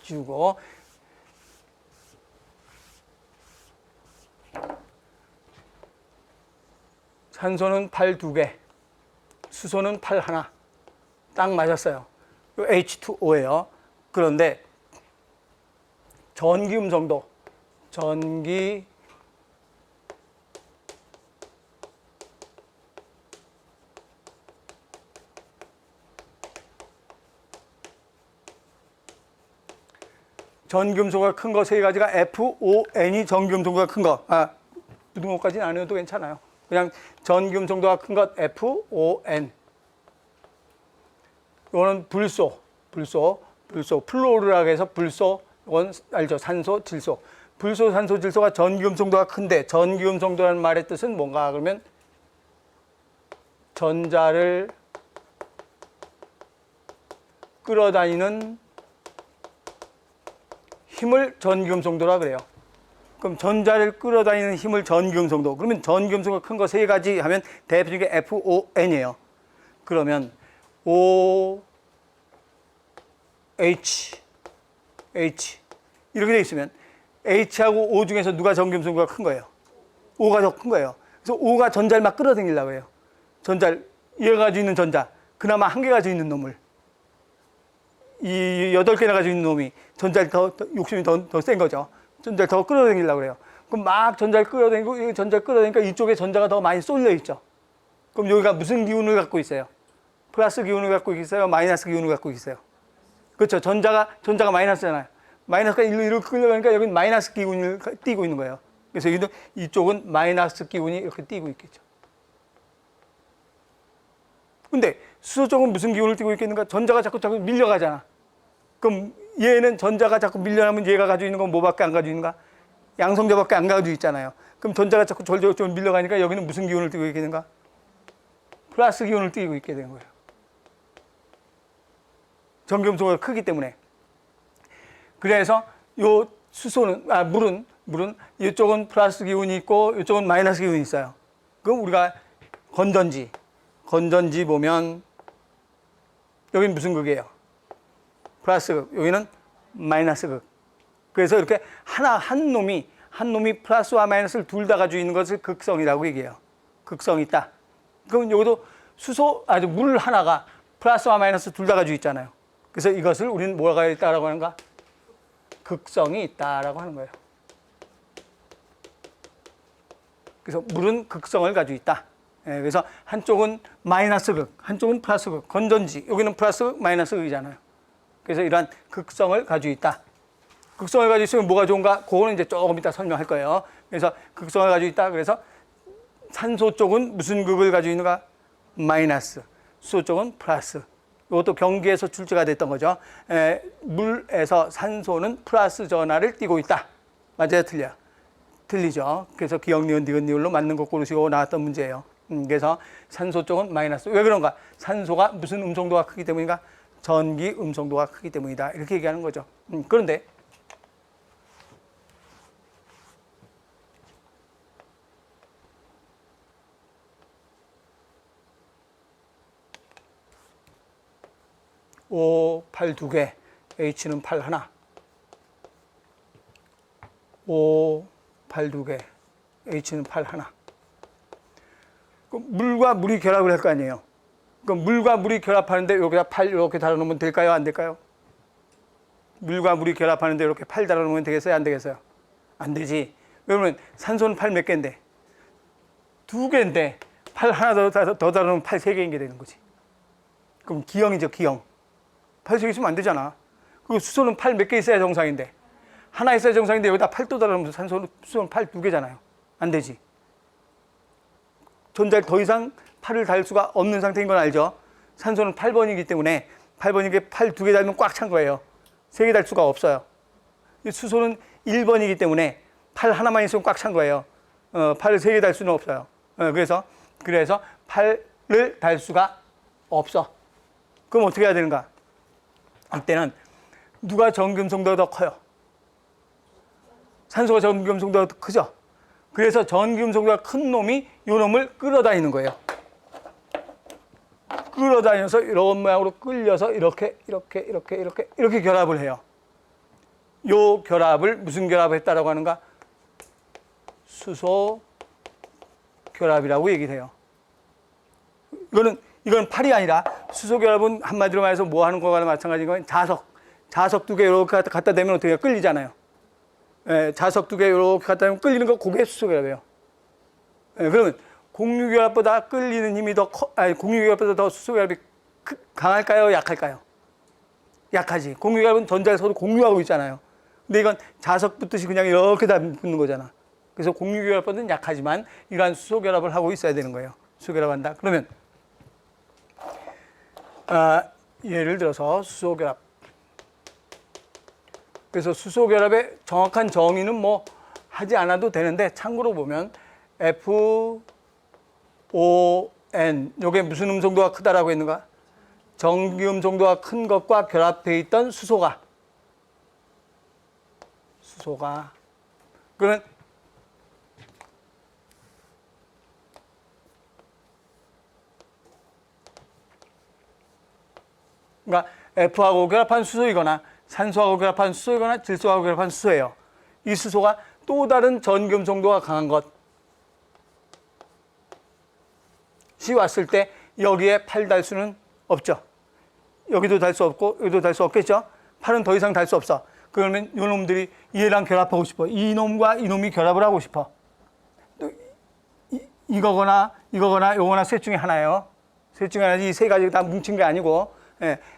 지우고 산소는 8 2개, 수소는 8 하나. 딱 맞았어요. 이 H2O예요. 그런데 전기 음성도, 전기 전기음성도가 큰 거 3가지가 FON이 전기음성도가 큰 거. 부등호까지는 안 해도 괜찮아요. 그냥 전기음성도가 큰 것 FON. 이거는 불소, 플로르라고 해서 불소, 이건 알죠? 산소, 질소. 불소, 산소, 질소가 전기음성도가 큰데 전기음성도라는 말의 뜻은 뭔가 그러면 전자를 끌어다니는 힘을 전기음성도라 그래요. 그럼 전자를 끌어다니는 힘을 전기음성도. 그러면 전기음성도가 큰 거 3가지 하면 대표적인 게 FON이에요. 그러면 O, H 이렇게 돼 있으면 H하고 O 중에서 누가 전기음성도가 큰 거예요? O가 더 큰 거예요. 그래서 O가 전자를 막 끌어당기려고 해요. 전자를, 얘가 가지고 있는 전자, 그나마 1개 가지고 있는 놈을 이 8개나 가지고 있는 놈이 전자를 더 욕심이 더 센 거죠. 전자를 더 끌어당기려고 그래요. 그럼 막 전자를 끌어당기고, 전자를 끌어당기니까 이쪽에 전자가 더 많이 쏠려 있죠. 그럼 여기가 무슨 기운을 갖고 있어요? 플러스 기운을 갖고 있어요? 마이너스 기운을 갖고 있어요? 그렇죠. 전자가 마이너스잖아요. 마이너스가 일로 끌려가니까 여기는 마이너스 기운을 띄고 있는 거예요. 그래서 이쪽은 마이너스 기운이 이렇게 띄고 있겠죠. 근데 수소 쪽은 무슨 기운을 띄고 있겠는가? 전자가 자꾸 밀려가잖아. 그럼 얘는 전자가 자꾸 밀려나면 얘가 가지고 있는 건 뭐밖에 안 가지고 있는가? 양성자밖에 안 가지고 있잖아요. 그럼 전자가 자꾸 졸졸 밀려가니까 여기는 무슨 기운을 띄고 있겠는가? 플러스 기운을 띄고 있게 되는 거예요. 전기음성도가 크기 때문에. 그래서 요 수소는, 물은 이쪽은 플러스 기운이 있고 이쪽은 마이너스 기운이 있어요. 그럼 우리가 건전지 보면 여기는 무슨 극이에요? 플러스 극. 여기는 마이너스 극. 그래서 이렇게 한 놈이 플러스와 마이너스를 둘 다 가지고 있는 것을 극성이라고 얘기해요. 극성이 있다. 그럼 여기도 물 하나가 플러스와 마이너스 둘 다 가지고 있잖아요. 그래서 이것을 우리는 뭐가 있다라고 하는가? 극성이 있다라고 하는 거예요. 그래서 물은 극성을 가지고 있다. 그래서 한쪽은 마이너스 극, 한쪽은 플러스 극. 건전지, 여기는 플러스 극, 마이너스 극이잖아요. 그래서 이러한 극성을 가지고 있다. 극성을 가지고 있으면 뭐가 좋은가? 그거는 이제 조금 이따 설명할 거예요. 그래서 극성을 가지고 있다. 그래서 산소 쪽은 무슨 극을 가지고 있는가? 마이너스. 수소 쪽은 플러스. 이것도 경기에서 출제가 됐던 거죠. 물에서 산소는 플러스 전하를 띠고 있다. 맞아요? 틀려요? 틀리죠. 그래서 기억, 니은, 디귿, 니을로 맞는 거 고르시고 나왔던 문제예요. 그래서 산소 쪽은 마이너스. 왜 그런가? 산소가 무슨 음성도가 크기 때문인가? 전기 음성도가 크기 때문이다. 이렇게 얘기하는 거죠. 그런데 O, 8 2개, H는 8 하나. O, 8 2개, H는 8 하나. 그럼 물과 물이 결합을 할 거 아니에요. 그럼 물과 물이 결합하는데 여기다 8 이렇게 달아놓으면 될까요? 안 될까요? 물과 물이 결합하는데 이렇게 8 달아놓으면 되겠어요? 안 되겠어요? 안 되지. 왜냐면 산소는 8 몇 개인데? 2개인데 8 하나 더 달아놓으면 8 3개인 게 되는 거지. 그럼 기형이죠, 기형. 팔 3개 있으면 안 되잖아. 그 수소는 팔 몇 개 있어야 정상인데. 하나 있어야 정상인데 여기다 팔 또 달아놓으면 수소는 팔 2개잖아요. 안 되지. 전자를 더 이상 팔을 달 수가 없는 상태인 건 알죠? 산소는 8번이기 때문에 8번이게 팔 2개 달면 꽉 찬 거예요. 3개 달 수가 없어요. 수소는 1번이기 때문에 팔 하나만 있으면 꽉 찬 거예요. 팔을 3개 달 수는 없어요. 그래서 팔을 달 수가 없어. 그럼 어떻게 해야 되는가? 이때는 누가 전기음성도가 더 커요? 산소가 전기음성도가 더 크죠? 그래서 전기음성도가 큰 놈이 요 놈을 끌어다니는 거예요. 끌어다녀서 이런 모양으로 끌려서 이렇게 결합을 해요. 요 결합을 무슨 결합을 했다라고 하는가? 수소 결합이라고 얘기를 해요. 이건 팔이 아니라 수소 결합은 한마디로 말해서 뭐 하는 거나 마찬가지인 건 자석 2개 이렇게 갖다 대면 어떻게 끌리잖아요. 자석 2개 이렇게 갖다 대면 끌리는 거 그게 수소 결합이에요. 그러면 공유 결합보다 끌리는 힘이 공유 결합보다 더 수소 결합이 강할까요? 약할까요? 약하지. 공유 결합은 전자를 서로 공유하고 있잖아요. 근데 이건 자석 붙듯이 그냥 이렇게 다 붙는 거잖아. 그래서 공유 결합보다는 약하지만 이러한 수소 결합을 하고 있어야 되는 거예요. 수소 결합한다. 그러면 예를 들어서 수소 결합. 그래서 수소 결합의 정확한 정의는 뭐 하지 않아도 되는데 참고로 보면 FON 요게 무슨 음성도가 크다라고 했는가? 전기 음성도가 큰 것과 결합되어 있던 수소가 그러면 그러니까 F하고 결합한 수소이거나 산소하고 결합한 수소이거나 질소하고 결합한 수소예요. 이 수소가 또 다른 전기 음성도가 강한 것이 왔을 때 여기에 팔 달 수는 없죠. 여기도 달 수 없고 여기도 달 수 없겠죠. 팔은 더 이상 달 수 없어. 그러면 이놈들이 얘랑 결합하고 싶어. 이놈과 이놈이 결합을 하고 싶어. 또 이거거나 요거나 셋 중에 하나예요. 셋 중에 하나지. 이 세 가지가 다 뭉친 게 아니고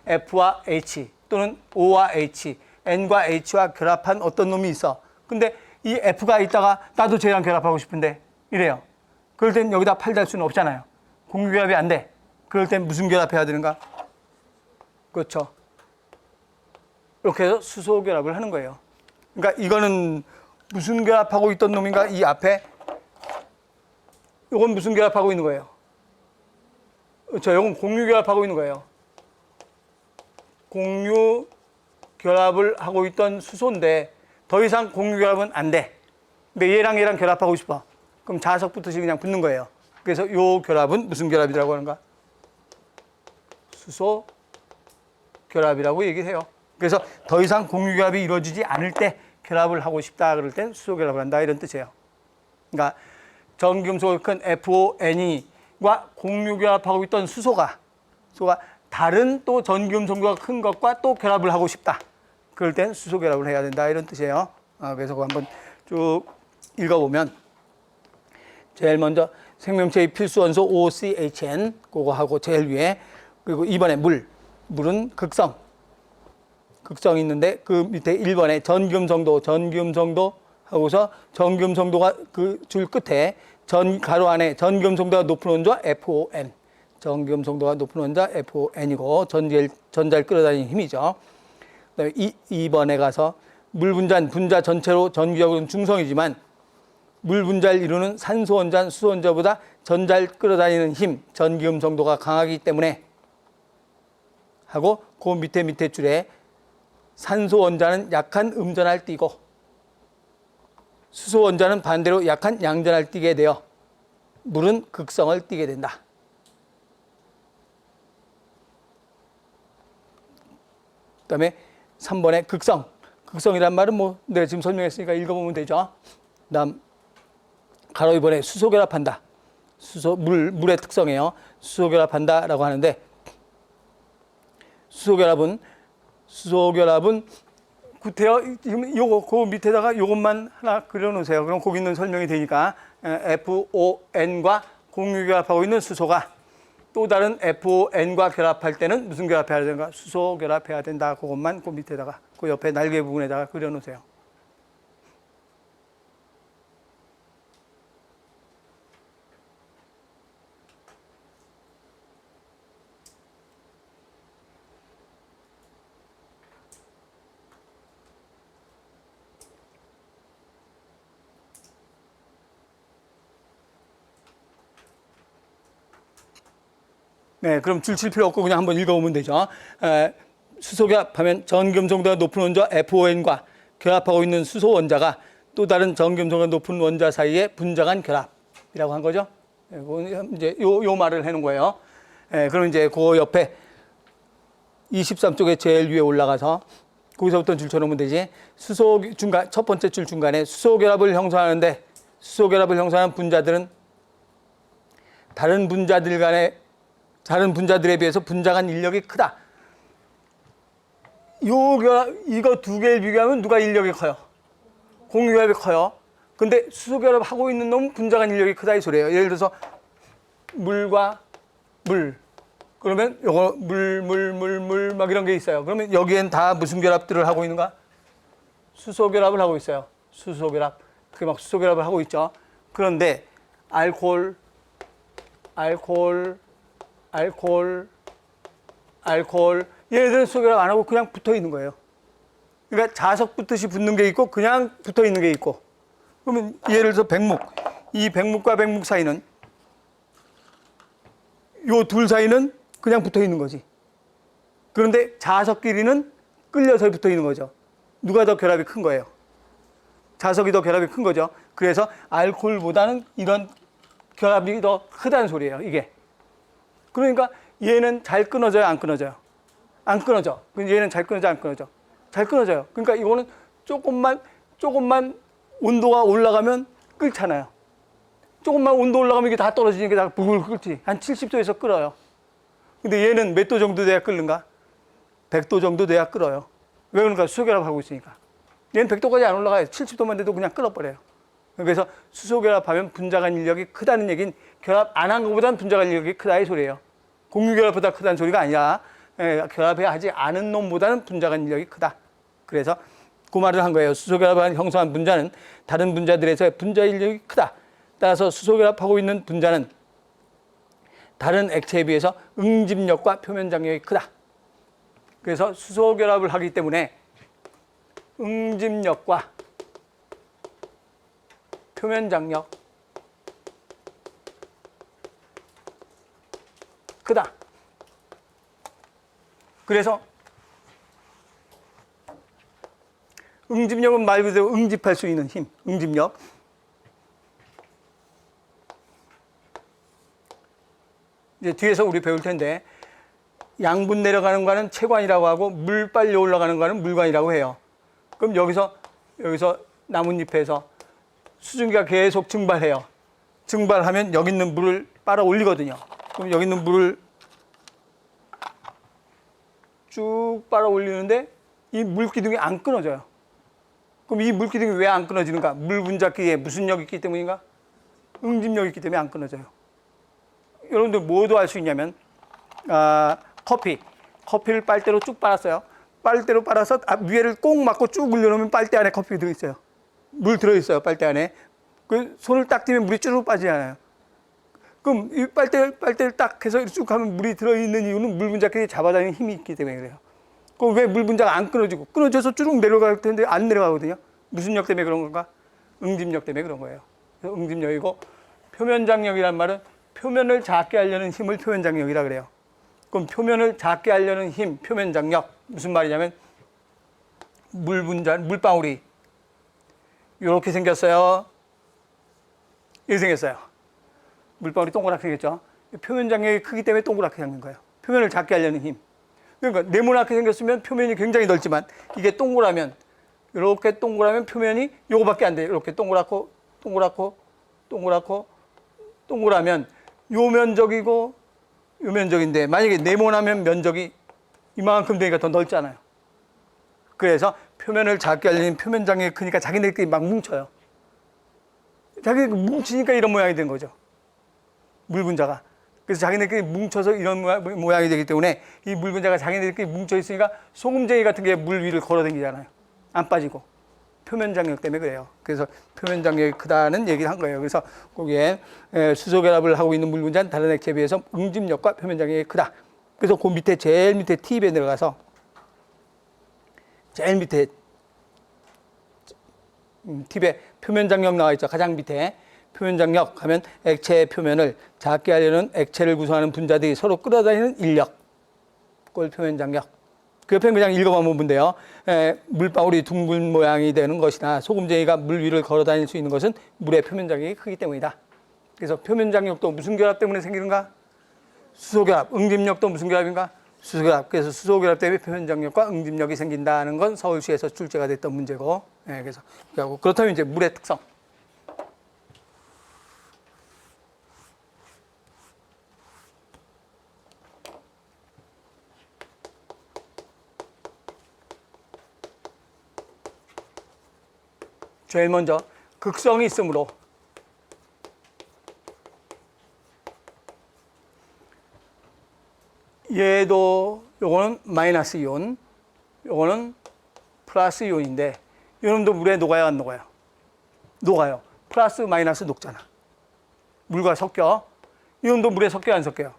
F와 H 또는 O와 H, N과 H와 결합한 어떤 놈이 있어. 근데 이 F가 있다가 나도 쟤랑 결합하고 싶은데 이래요. 그럴 땐 여기다 팔 달 수는 없잖아요. 공유 결합이 안 돼. 그럴 땐 무슨 결합해야 되는가? 그렇죠. 이렇게 해서 수소 결합을 하는 거예요. 그러니까 이거는 무슨 결합하고 있던 놈인가? 이 앞에 이건 무슨 결합하고 있는 거예요? 그렇죠. 이건 공유 결합하고 있는 거예요. 공유 결합을 하고 있던 수소인데 더 이상 공유 결합은 안 돼. 근데 얘랑 결합하고 싶어. 그럼 자석부터 그냥 붙는 거예요. 그래서 요 결합은 무슨 결합이라고 하는가? 수소 결합이라고 얘기를 해요. 그래서 더 이상 공유 결합이 이루어지지 않을 때 결합을 하고 싶다 그럴 땐 수소 결합을 한다 이런 뜻이에요. 그러니까 전기금속의 큰 FON과 공유 결합하고 있던 수소가 다른 또 전기금속과 큰 것과 또 결합을 하고 싶다. 그럴 땐 수소 결합을 해야 된다 이런 뜻이에요. 그래서 그거 한번 쭉 읽어보면 제일 먼저 생명체의 필수 원소 OCHN 그거 하고 제일 위에 그리고 2번에 물은 극성이 있는데 그 밑에 1번에 전기음성도 하고서 전기음성도가 그 줄 끝에 가로 안에 전기음성도가 높은 원소와 FON 전기음성도가 높은 원자 FON이고 전자를 끌어다니는 힘이죠. 그다음에 2번에 가서 물 분자 전체로 전기력은 중성이지만 물 분자를 이루는 산소 원자, 수소 원자보다 전자를 끌어다니는 힘, 전기음성도가 강하기 때문에 하고 그 밑에 줄에 산소 원자는 약한 음전할 띠고 수소 원자는 반대로 약한 양전할 띠게 되어 물은 극성을 띠게 된다. 그다음에 3번에 극성이란 말은 뭐 내가 지금 설명했으니까 읽어보면 되죠. 그다음 가로 2번에 수소 결합한다. 물의 특성이에요. 수소 결합한다라고 하는데 수소 결합은 구태여 지금 요거 그 밑에다가 요것만 하나 그려 놓으세요. 그럼 거기 있는 설명이 되니까 FON과 공유 결합하고 있는 수소가 또 다른 FON과 결합할 때는 무슨 결합해야 되는가? 수소 결합해야 된다. 그것만 그 밑에다가 그 옆에 날개 부분에다가 그려놓으세요. 네, 그럼 줄 칠 필요 없고 그냥 한번 읽어보면 되죠. 수소 결합하면 전금성도가 높은 원자 FON과 결합하고 있는 수소 원자가 또 다른 전금성도가 높은 원자 사이에 분자간 결합이라고 한 거죠. 이제 요 말을 해놓은 거예요. 그럼 이제 그 옆에 23쪽에 제일 위에 올라가서 거기서부터 줄 쳐놓으면 되지. 수소 중간, 첫 번째 줄 중간에 수소 결합을 형성하는데 수소 결합을 형성하는 분자들은 다른 분자들에 비해서 분자간 인력이 크다. 이거 두 개를 비교하면 누가 인력이 커요? 공유결합이 커요. 근데 수소결합하고 있는 놈은 분자간 인력이 크다 이 소리예요. 예를 들어서 물과 물. 그러면 요거 물 막 이런 게 있어요. 그러면 여기엔 다 무슨 결합들을 하고 있는가? 수소결합을 하고 있어요. 수소결합. 그게 막 수소결합을 하고 있죠. 그런데 알코올 얘네들은 수소결합 안 하고 그냥 붙어 있는 거예요. 그러니까 자석 붙듯이 붙는 게 있고 그냥 붙어 있는 게 있고. 그러면 예를 들어서 백묵, 이 백묵과 백묵 사이는 요 둘 사이는 그냥 붙어 있는 거지. 그런데 자석끼리는 끌려서 붙어 있는 거죠. 누가 더 결합이 큰 거예요? 자석이 더 결합이 큰 거죠. 그래서 알코올보다는 이런 결합이 더 크다는 소리예요, 이게. 그러니까 얘는 잘 끊어져요, 안 끊어져요? 안 끊어져. 얘는 잘 끊어져, 안 끊어져? 잘 끊어져요. 그러니까 이거는 조금만 온도가 올라가면 끓잖아요. 조금만 온도 올라가면 이게 다 떨어지니까 다 부글 끓지. 한 70도에서 끓어요. 근데 얘는 몇 도 정도 돼야 끓는가? 100도 정도 돼야 끓어요. 왜 그런가? 수소결합하고 있으니까. 얘는 100도까지 안 올라가요. 70도만 돼도 그냥 끓어버려요. 그래서 수소결합하면 분자간 인력이 크다는 얘기는 결합 안 한 것보다는 분자간 인력이 크다 이 소리예요. 공유결합보다 크다는 소리가 아니라 결합해야 하지 않은 놈보다는 분자간 인력이 크다. 그래서 그 말을 한 거예요. 수소결합을 형성한 분자는 다른 분자들에서의 분자 인력이 크다. 따라서 수소결합하고 있는 분자는 다른 액체에 비해서 응집력과 표면장력이 크다. 그래서 수소결합을 하기 때문에 응집력과 표면장력 크다. 그래서 응집력은 말 그대로 응집할 수 있는 힘, 응집력. 이제 뒤에서 우리 배울 텐데 양분 내려가는 거는 체관이라고 하고 물 빨리 올라가는 거는 물관이라고 해요. 그럼 여기서 나뭇잎에서 수증기가 계속 증발해요. 증발하면 여기 있는 물을 빨아 올리거든요. 그럼 여기 있는 물을 쭉 빨아 올리는데 이 물기둥이 안 끊어져요. 그럼 이 물기둥이 왜 안 끊어지는가? 물 분자끼리에 무슨 lực 있기 때문인가? 응집력이 있기 때문에 안 끊어져요. 여러분들 뭐도 알 수 있냐면 커피를 빨대로 쭉 빨았어요. 빨대로 빨아서 위에를 꼭 막고 쭉 올려놓으면 빨대 안에 커피가 들어있어요. 물 들어있어요, 빨대 안에. 그 손을 딱 띄면 물이 쭈르륵 빠지지 않아요. 그럼 이 빨대를 딱 해서 쭉 하면 물이 들어있는 이유는 물 분자끼리 잡아다니는 힘이 있기 때문에 그래요. 그럼 왜 물 분자가 안 끊어지고 끊어져서 쭈르륵 내려갈 텐데 안 내려가거든요. 무슨 력 때문에 그런 건가? 응집력 때문에 그런 거예요. 그래서 응집력이고 표면장력이란 말은 표면을 작게 하려는 힘을 표면장력이라 그래요. 그럼 표면을 작게 하려는 힘, 표면장력 무슨 말이냐면 물방울이 이렇게 생겼어요. 이렇게 생겼어요. 물방울이 동그랗게 생겼죠. 표면장력이 크기 때문에 동그랗게 생긴 거예요. 표면을 작게 하려는 힘. 그러니까 네모나게 생겼으면 표면이 굉장히 넓지만 이게 동그라면 이렇게 동그라면 표면이 요거밖에 안 돼요. 이렇게 동그랗고 동그라면 요 면적이고 요 면적인데 만약에 네모나면 면적이 이만큼 되니까 더 넓잖아요. 그래서 표면을 작게 하려는 표면장력이 크니까 자기네들끼리 막 뭉쳐요. 자기네들 뭉치니까 이런 모양이 된 거죠. 물 분자가. 그래서 자기네들끼리 뭉쳐서 이런 모양이 되기 때문에 이 물 분자가 자기네들끼리 뭉쳐 있으니까 소금쟁이 같은 게 물 위를 걸어다니잖아요. 안 빠지고. 표면 장력 때문에 그래요. 그래서 표면 장력이 크다는 얘기를 한 거예요. 그래서 거기에 수소 결합을 하고 있는 물 분자는 다른 액체에 비해서 응집력과 표면 장력이 크다. 그래서 그 밑에 제일 밑에 팁에 들어가서 제일 밑에 팁에 표면 장력 나와 있죠. 가장 밑에 표면 장력 하면 액체의 표면을 작게 하려는 액체를 구성하는 분자들이 서로 끌어다니는 인력. 그걸 표면 장력. 그 옆에 그냥 읽어만 보면 돼요. 물방울이 둥근 모양이 되는 것이나 소금쟁이가 물 위를 걸어 다닐 수 있는 것은 물의 표면 장력이 크기 때문이다. 그래서 표면 장력도 무슨 결합 때문에 생기는가? 수소 결합. 응집력도 무슨 결합인가? 수소 결합. 그래서 수소 결합 때문에 표면 장력과 응집력이 생긴다는 건 서울시에서 출제가 됐던 문제고. 그래서 그렇다면 이제 물의 특성. 제일 먼저 극성이 있으므로 얘도 요거는 마이너스 이온, 요거는 플러스 이온인데 이놈도 물에 녹아요, 안 녹아요? 녹아요. 플러스 마이너스 녹잖아. 물과 섞여. 이놈도 물에 섞여요, 안 섞여요?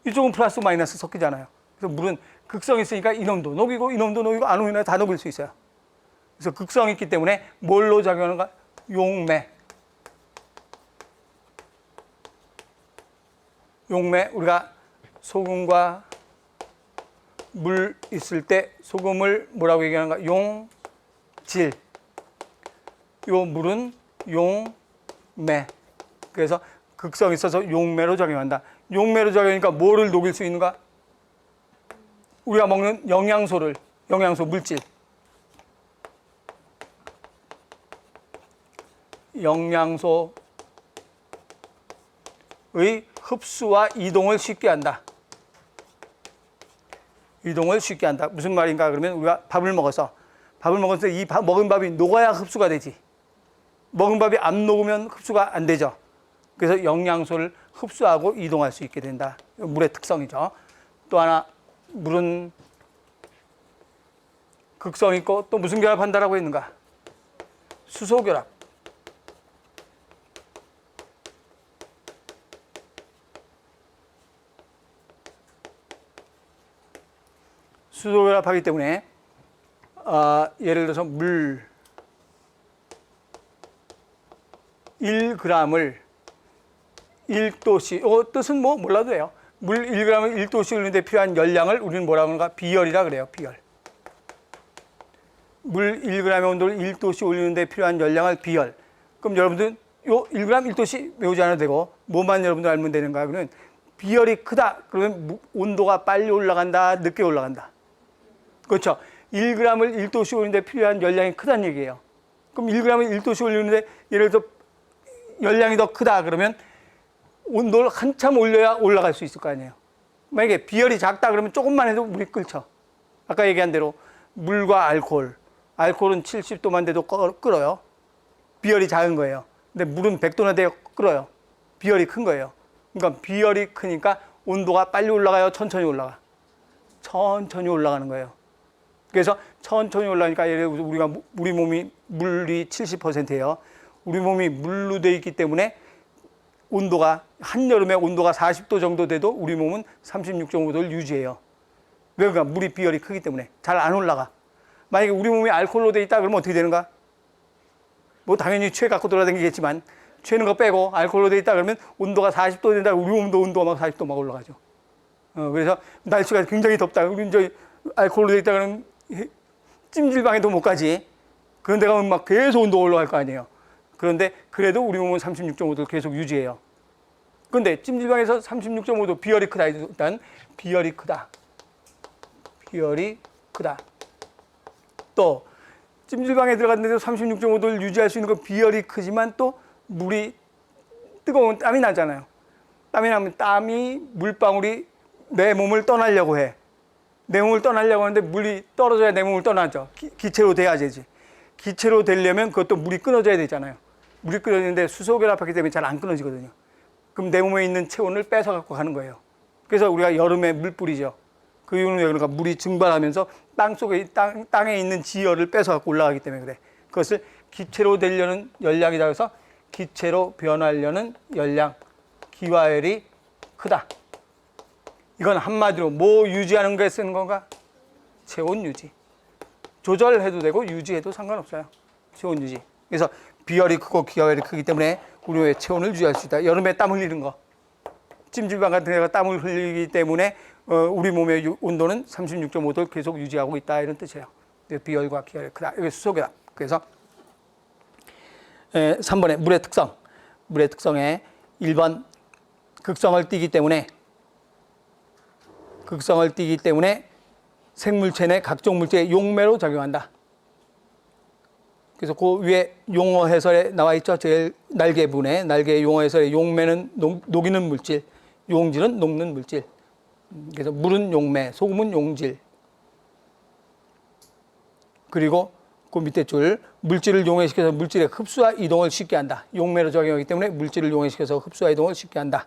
이쪽은 플러스 마이너스 섞이잖아요. 그래서 물은 극성이 있으니까 이놈도 녹이고 이놈도 녹이고 아노인은 다 녹일 수 있어요. 그래서 극성이 있기 때문에 뭘로 작용하는가? 용매. 용매, 우리가 소금과 물 있을 때 소금을 뭐라고 얘기하는가? 용질. 요 물은 용매. 그래서 극성이 있어서 용매로 작용한다. 용매로 작용하니까 뭐를 녹일 수 있는가? 우리가 먹는 영양소, 물질. 영양소의 흡수와 이동을 쉽게 한다. 이동을 쉽게 한다. 무슨 말인가? 그러면 우리가 밥을 먹어서 이 먹은 밥이 녹아야 흡수가 되지. 먹은 밥이 안 녹으면 흡수가 안 되죠. 그래서 영양소를 흡수하고 이동할 수 있게 된다. 물의 특성이죠. 또 하나, 물은 극성 있고 또 무슨 결합한다라고 했는가? 수소 결합. 수소 결합하기 때문에 예를 들어서 물 1g을 1도씨, 뜻은 뭐 몰라도 돼요. 물 1g을 1도씨 올리는데 필요한 열량을 우리는 뭐라고 하는가? 비열이라 그래요. 비열. 물 1g의 온도를 1도씨 올리는데 필요한 열량을 비열. 그럼 여러분들 요 1g 1도씨 외우지 않아도 되고 뭐만 여러분들 알면 되는가? 그러면 비열이 크다. 그러면 온도가 빨리 올라간다, 늦게 올라간다. 그렇죠. 1g을 1도씨 올리는데 필요한 열량이 크다는 얘기예요. 그럼 1g을 1도씨 올리는데 예를 들어 열량이 더 크다 그러면 온도를 한참 올려야 올라갈 수 있을 거 아니에요. 만약에 비열이 작다 그러면 조금만 해도 물이 끓죠. 아까 얘기한 대로 물과 알코올은 70도만 돼도 끓어요. 비열이 작은 거예요. 근데 물은 100도나 돼도 끓어요. 비열이 큰 거예요. 그러니까 비열이 크니까 온도가 빨리 올라가요, 천천히 올라가? 천천히 올라가는 거예요. 그래서 천천히 올라가니까 예를 들어 우리 몸이 물이 70%예요. 우리 몸이 물로 되어 있기 때문에 온도가 한여름에 온도가 40도 정도 돼도 우리 몸은 36.5도를 유지해요. 그러니까 물이 비열이 크기 때문에 잘 안 올라가. 만약에 우리 몸이 알코올로 되어 있다 그러면 어떻게 되는가? 뭐 당연히 취해 갖고 돌아다니겠지만 취하는 거 빼고 알코올로 되어 있다 그러면 온도가 40도 된다. 우리 몸도 온도가 막 40도 막 올라가죠. 그래서 날씨가 굉장히 덥다. 우리 이제 알코올로 되어 있다 그러면 찜질방에도 못 가지. 그런 데 가면 막 계속 온도가 올라갈 거 아니에요. 그런데 그래도 우리 몸은 36.5도를 계속 유지해요. 그런데 찜질방에서 36.5도 비열이 크다. 일단 비열이 크다. 비열이 크다. 또 찜질방에 들어갔는데도 36.5도를 유지할 수 있는 건 비열이 크지만 또 물이 뜨거운 땀이 나잖아요. 땀이 나면 땀이 물방울이 내 몸을 떠나려고 해. 내 몸을 떠나려고 하는데 물이 떨어져야 내 몸을 떠나죠. 기체로 돼야 되지. 기체로 되려면 그것도 물이 끊어져야 되잖아요. 물이 끊어지는데 수소 결합하기 때문에 잘 안 끊어지거든요. 그럼 내 몸에 있는 체온을 뺏어 갖고 가는 거예요. 그래서 우리가 여름에 물 뿌리죠. 그 이유는 왜 그런가? 물이 증발하면서 땅에 있는 지열을 뺏어 갖고 올라가기 때문에 그래. 그것을 기체로 되려는 열량이다 해서 기체로 변하려는 열량, 기화열이 크다. 이건 한마디로 뭐 유지하는 거에 쓰는 건가? 체온 유지. 조절해도 되고 유지해도 상관없어요. 체온 유지. 그래서 비열이 크고 기화열이 크기 때문에 우리 몸의 체온을 유지할 수 있다. 여름에 땀 흘리는 거. 찜질방 같은 데가 땀을 흘리기 때문에 우리 몸의 온도는 36.5도를 계속 유지하고 있다. 이런 뜻이에요. 비열과 기열이 크다. 이게 수소계다. 그래서 3번에 물의 특성. 물의 특성에 1번 극성을 띠기 때문에 생물체 내 각종 물질의 용매로 작용한다. 그래서 그 위에 용어 해설에 나와 있죠. 제일 날개 부분에 날개 용어 해설에 용매는 녹이는 물질, 용질은 녹는 물질. 그래서 물은 용매, 소금은 용질. 그리고 그 밑에 줄 물질을 용해시켜서 물질의 흡수와 이동을 쉽게 한다. 용매로 작용하기 때문에 물질을 용해시켜서 흡수와 이동을 쉽게 한다.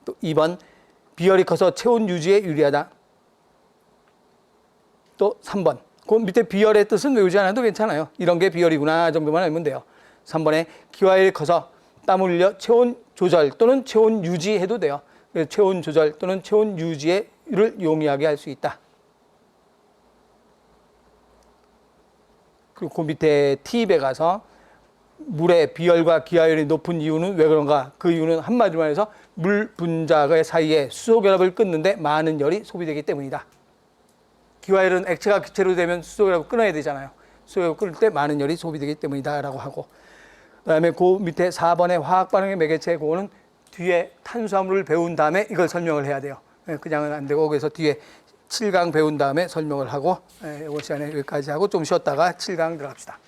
또 2번 비열이 커서 체온 유지에 유리하다. 또 3번 그 밑에 비열의 뜻은 외우지 않아도 괜찮아요. 이런 게 비열이구나 정도만 알면 돼요. 3번에 기화열이 커서 땀을 흘려 체온 조절 또는 체온 유지해도 돼요. 그래서 체온 조절 또는 체온 유지를 용이하게 할 수 있다. 그리고 그 밑에 팁에 가서 물의 비열과 기화열이 높은 이유는 왜 그런가? 그 이유는 한마디로 말해서 물 분자의 사이에 수소 결합을 끊는데 많은 열이 소비되기 때문이다. 기화열은 액체가 기체로 되면 수소 결합을 끊어야 되잖아요. 수소 결합을 끊을 때 많은 열이 소비되기 때문이다 라고 하고, 그다음에 그 밑에 4번의 화학 반응의 매개체, 그거는 뒤에 탄수화물을 배운 다음에 이걸 설명을 해야 돼요. 그냥은 안 되고, 그래서 뒤에 7강 배운 다음에 설명을 하고, 이번 시간에 여기까지 하고 좀 쉬었다가 7강 들어갑시다.